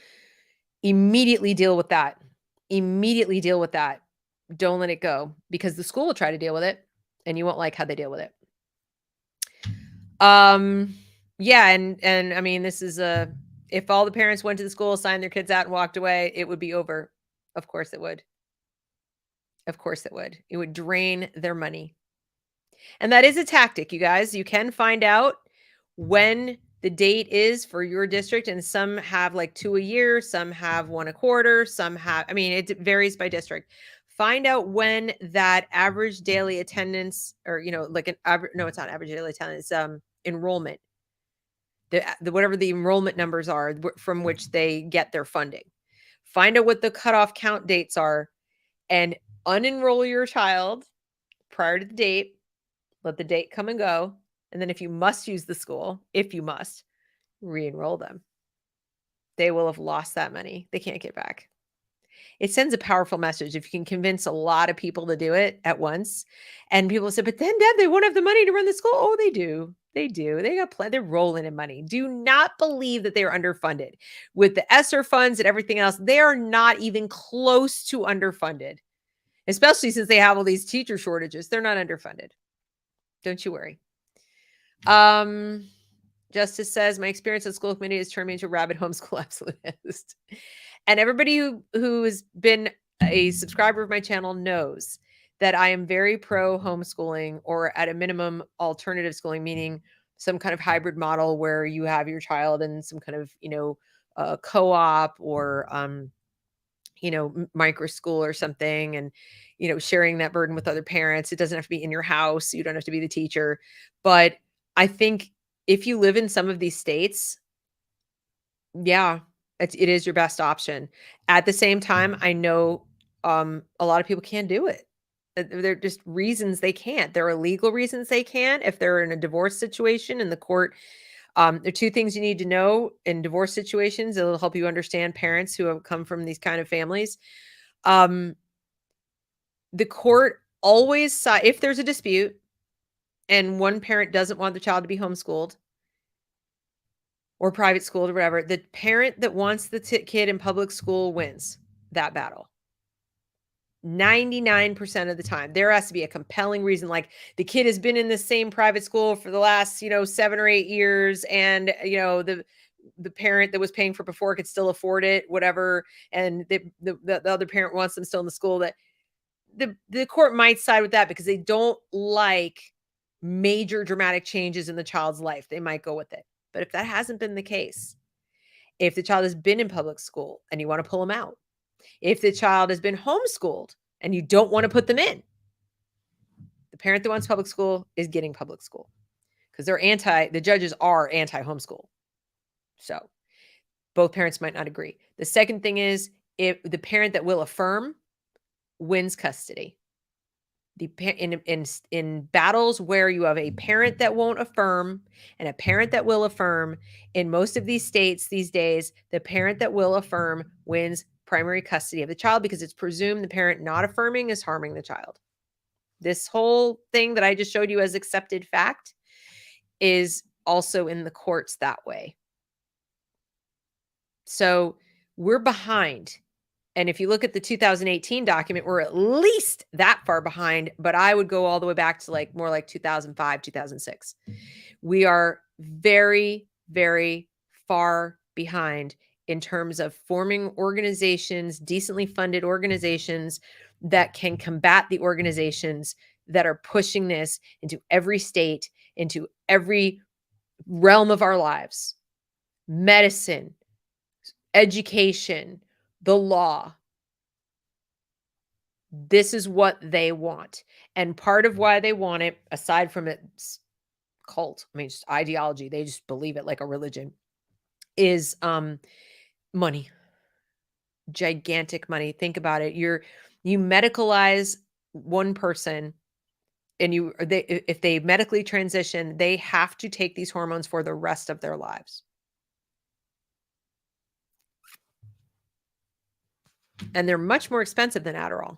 immediately deal with that. Immediately deal with that. Don't let it go, because the school will try to deal with it and you won't like how they deal with it. Yeah. And I mean, this is If all the parents went to the school, signed their kids out, and walked away, it would be over. Of course it would. Of course it would. It would drain their money. And that is a tactic, you guys. You can find out when the date is for your district, and some have like 2 a year, some have 1 a quarter, some have, I mean, it varies by district. Find out when that average daily attendance, or, like an average, no, it's not average daily attendance, enrollment, the whatever the enrollment numbers are from which they get their funding. Find out what the cutoff count dates are and unenroll your child prior to the date. Let the date come and go. And then if you must use the school, if you must, re-enroll them. They will have lost that money. They can't get back. It sends a powerful message if you can convince a lot of people to do it at once. And people say, but then, Dad, they won't have the money to run the school. Oh, they do. They do. They got plenty. They're rolling in money. Do not believe that they are underfunded. With the ESSER funds and everything else, they are not even close to underfunded, especially since they have all these teacher shortages. They're not underfunded. Don't you worry. Justice says, my experience at school committee has turned me into a rabid homeschool absolutist. And everybody who has been a subscriber of my channel knows that I am very pro homeschooling, or at a minimum alternative schooling, meaning some kind of hybrid model where you have your child in some kind of, co-op or, micro school or something, and, sharing that burden with other parents. It doesn't have to be in your house. You don't have to be the teacher. But I think if you live in some of these states, yeah, it is your best option. At the same time, I know a lot of people can't do it. There are just reasons they can't. There are legal reasons they can't. If they're in a divorce situation and the court, there are 2 things you need to know in divorce situations. It'll help you understand parents who have come from these kind of families. The court always, if there's a dispute and one parent doesn't want the child to be homeschooled or private schooled or whatever, the parent that wants the kid in public school wins that battle. 99% of the time. There has to be a compelling reason, like the kid has been in the same private school for the last, 7 or 8 years, and the parent that was paying for before could still afford it, whatever, and the other parent wants them still in the school. That the court might side with that because they don't like major dramatic changes in the child's life. They might go with it. But if that hasn't been the case, if the child has been in public school and you want to pull them out, if the child has been homeschooled and you don't want to put them in, the parent that wants public school is getting public school because the judges are anti-homeschool. So both parents might not agree. The second thing is, if the parent that will affirm wins custody. In battles where you have a parent that won't affirm and a parent that will affirm, in most of these states these days, the parent that will affirm wins primary custody of the child because it's presumed the parent not affirming is harming the child. This whole thing that I just showed you as accepted fact is also in the courts that way. So we're behind. And if you look at the 2018 document, we're at least that far behind, but I would go all the way back to more like 2005, 2006. We are very, very far behind in terms of forming organizations, decently funded organizations that can combat the organizations that are pushing this into every state, into every realm of our lives. Medicine, education, the law. This is what they want. And part of why they want it, aside from its cult, just ideology, they just believe it like a religion, is money. Gigantic money. Think about it. You medicalize one person, and if they medically transition, they have to take these hormones for the rest of their lives. And they're much more expensive than Adderall.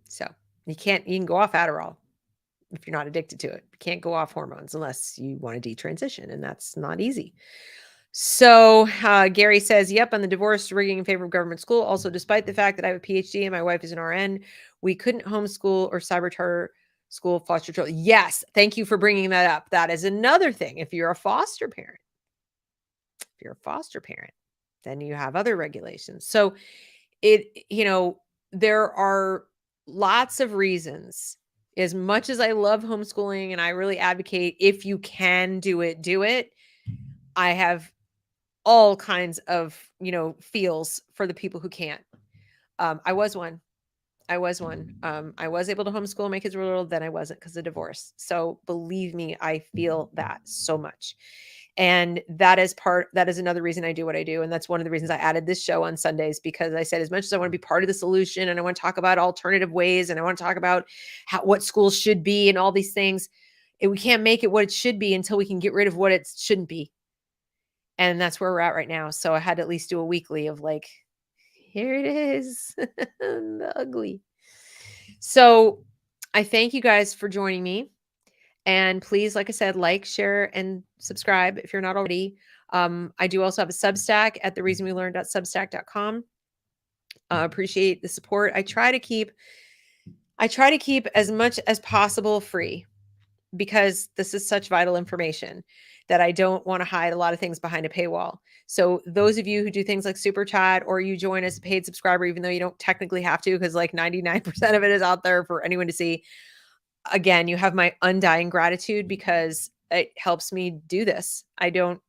So you can go off Adderall if you're not addicted to it. You can't go off hormones unless you want to detransition, and that's not easy. So Gary says, yep, on the divorce rigging in favor of government school. Also, despite the fact that I have a PhD and my wife is an RN, we couldn't homeschool or cyber charter school foster children. Yes, thank you for bringing that up. That is another thing. If you're a foster parent, If you're a foster parent, then you have other regulations. So there are lots of reasons. As much as I love homeschooling and I really advocate, if you can do it, do it. I have all kinds of, feels for the people who can't. I was one. I was able to homeschool. My kids were little, then I wasn't because of divorce. So believe me, I feel that so much. And that is another reason I do what I do. And that's one of the reasons I added this show on Sundays, because I said, as much as I want to be part of the solution and I want to talk about alternative ways and I want to talk about what schools should be and all these things, we can't make it what it should be until we can get rid of what it shouldn't be. And that's where we're at right now. So I had to at least do a weekly of like, here it is, the ugly. So I thank you guys for joining me. And please, like I said, like, share, and subscribe if you're not already. I do also have a Substack at thereasonwelearn.substack.com. Appreciate the support. I try to keep as much as possible free, because this is such vital information that I don't want to hide a lot of things behind a paywall. So those of you who do things like Super Chat, or you join as a paid subscriber, even though you don't technically have to, because like 99% of it is out there for anyone to see. Again, you have my undying gratitude, because it helps me do this. I don't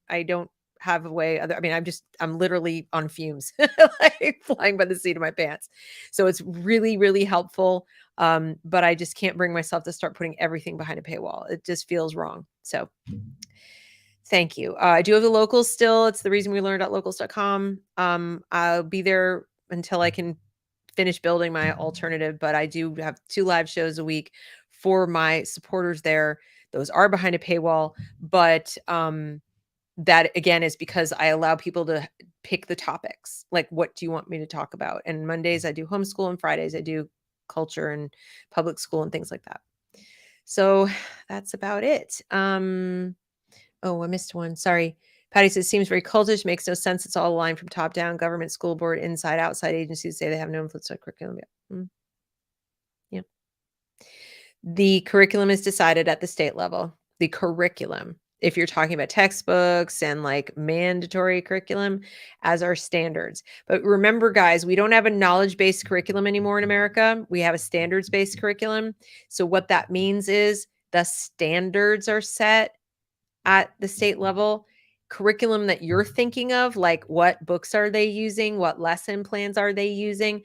have a way other. I mean, I'm literally on fumes, like flying by the seat of my pants. So it's really, really helpful. But I just can't bring myself to start putting everything behind a paywall. It just feels wrong. So thank you. I do have the locals still. It's thereasonwelearn.locals.com. I'll be there until I can finish building my alternative, but I do have 2 live shows a week for my supporters there. Those are behind a paywall, but that again is because I allow people to pick the topics. Like, what do you want me to talk about? And Mondays I do homeschool, and Fridays I do culture and public school and things like that. So that's about it. Oh, I missed one. Sorry. Patty says, seems very cultish, makes no sense. It's all aligned from top down, government, school board, inside, outside agencies say they have no influence on curriculum. Yeah. The curriculum is decided at the state level. The curriculum, if you're talking about textbooks and like mandatory curriculum, as our standards. But remember, guys, we don't have a knowledge-based curriculum anymore in America. We have a standards-based curriculum. So what that means is the standards are set at the state level. Curriculum that you're thinking of, like what books are they using, what lesson plans are they using,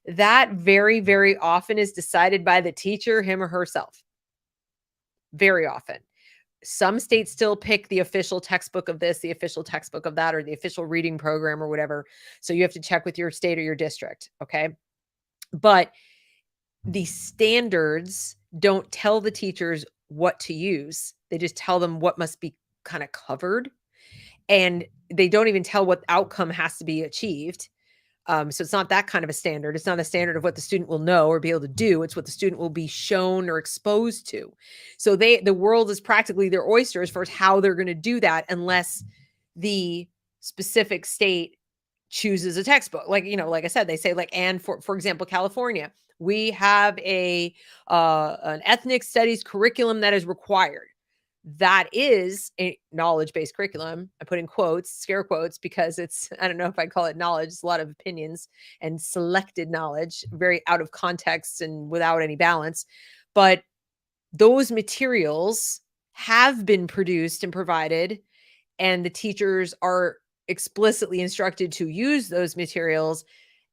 that very, very often is decided by the teacher, him or herself. Very often. Some states still pick the official textbook of this, the official textbook of that, or the official reading program or whatever. So you have to check with your state or your district. Okay. But the standards don't tell the teachers what to use. They just tell them what must be kind of covered. And they don't even tell what outcome has to be achieved. So it's not that kind of a standard. It's not a standard of what the student will know or be able to do. It's what the student will be shown or exposed to. So the world is practically their oyster as far as how they're going to do that, unless the specific state chooses a textbook. Like, like I said, they say like, and for example, California, we have an ethnic studies curriculum that is required. That is a knowledge-based curriculum. I put in quotes, scare quotes, because I don't know if I call it knowledge. It's a lot of opinions and selected knowledge, very out of context and without any balance. But those materials have been produced and provided, and the teachers are explicitly instructed to use those materials,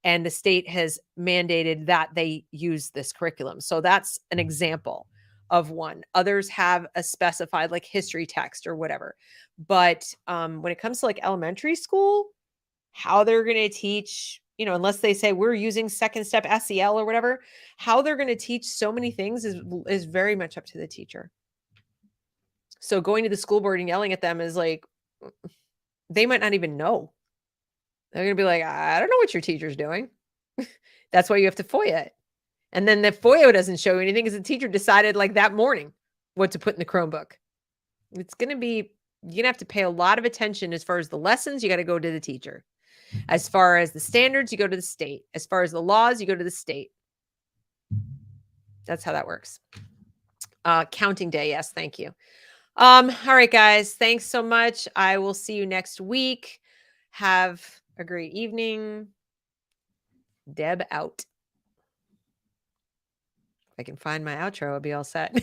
and the state has mandated that they use this curriculum. So that's an example of one. Others have a specified like history text or whatever. But when it comes to like elementary school, how they're going to teach, unless they say we're using second step SEL or whatever, how they're going to teach so many things is very much up to the teacher. So going to the school board and yelling at them is like, they might not even know. They're going to be like, I don't know what your teacher's doing. That's why you have to FOIA it. And then the FOIA doesn't show you anything because the teacher decided like that morning what to put in the Chromebook. It's going to be, you're going to have to pay a lot of attention. As far as the lessons, you got to go to the teacher. As far as the standards, you go to the state. As far as the laws, you go to the state. That's how that works. Counting day. Yes. Thank you. All right, guys. Thanks so much. I will see you next week. Have a great evening. Deb out. If I can find my outro, I'll be all set.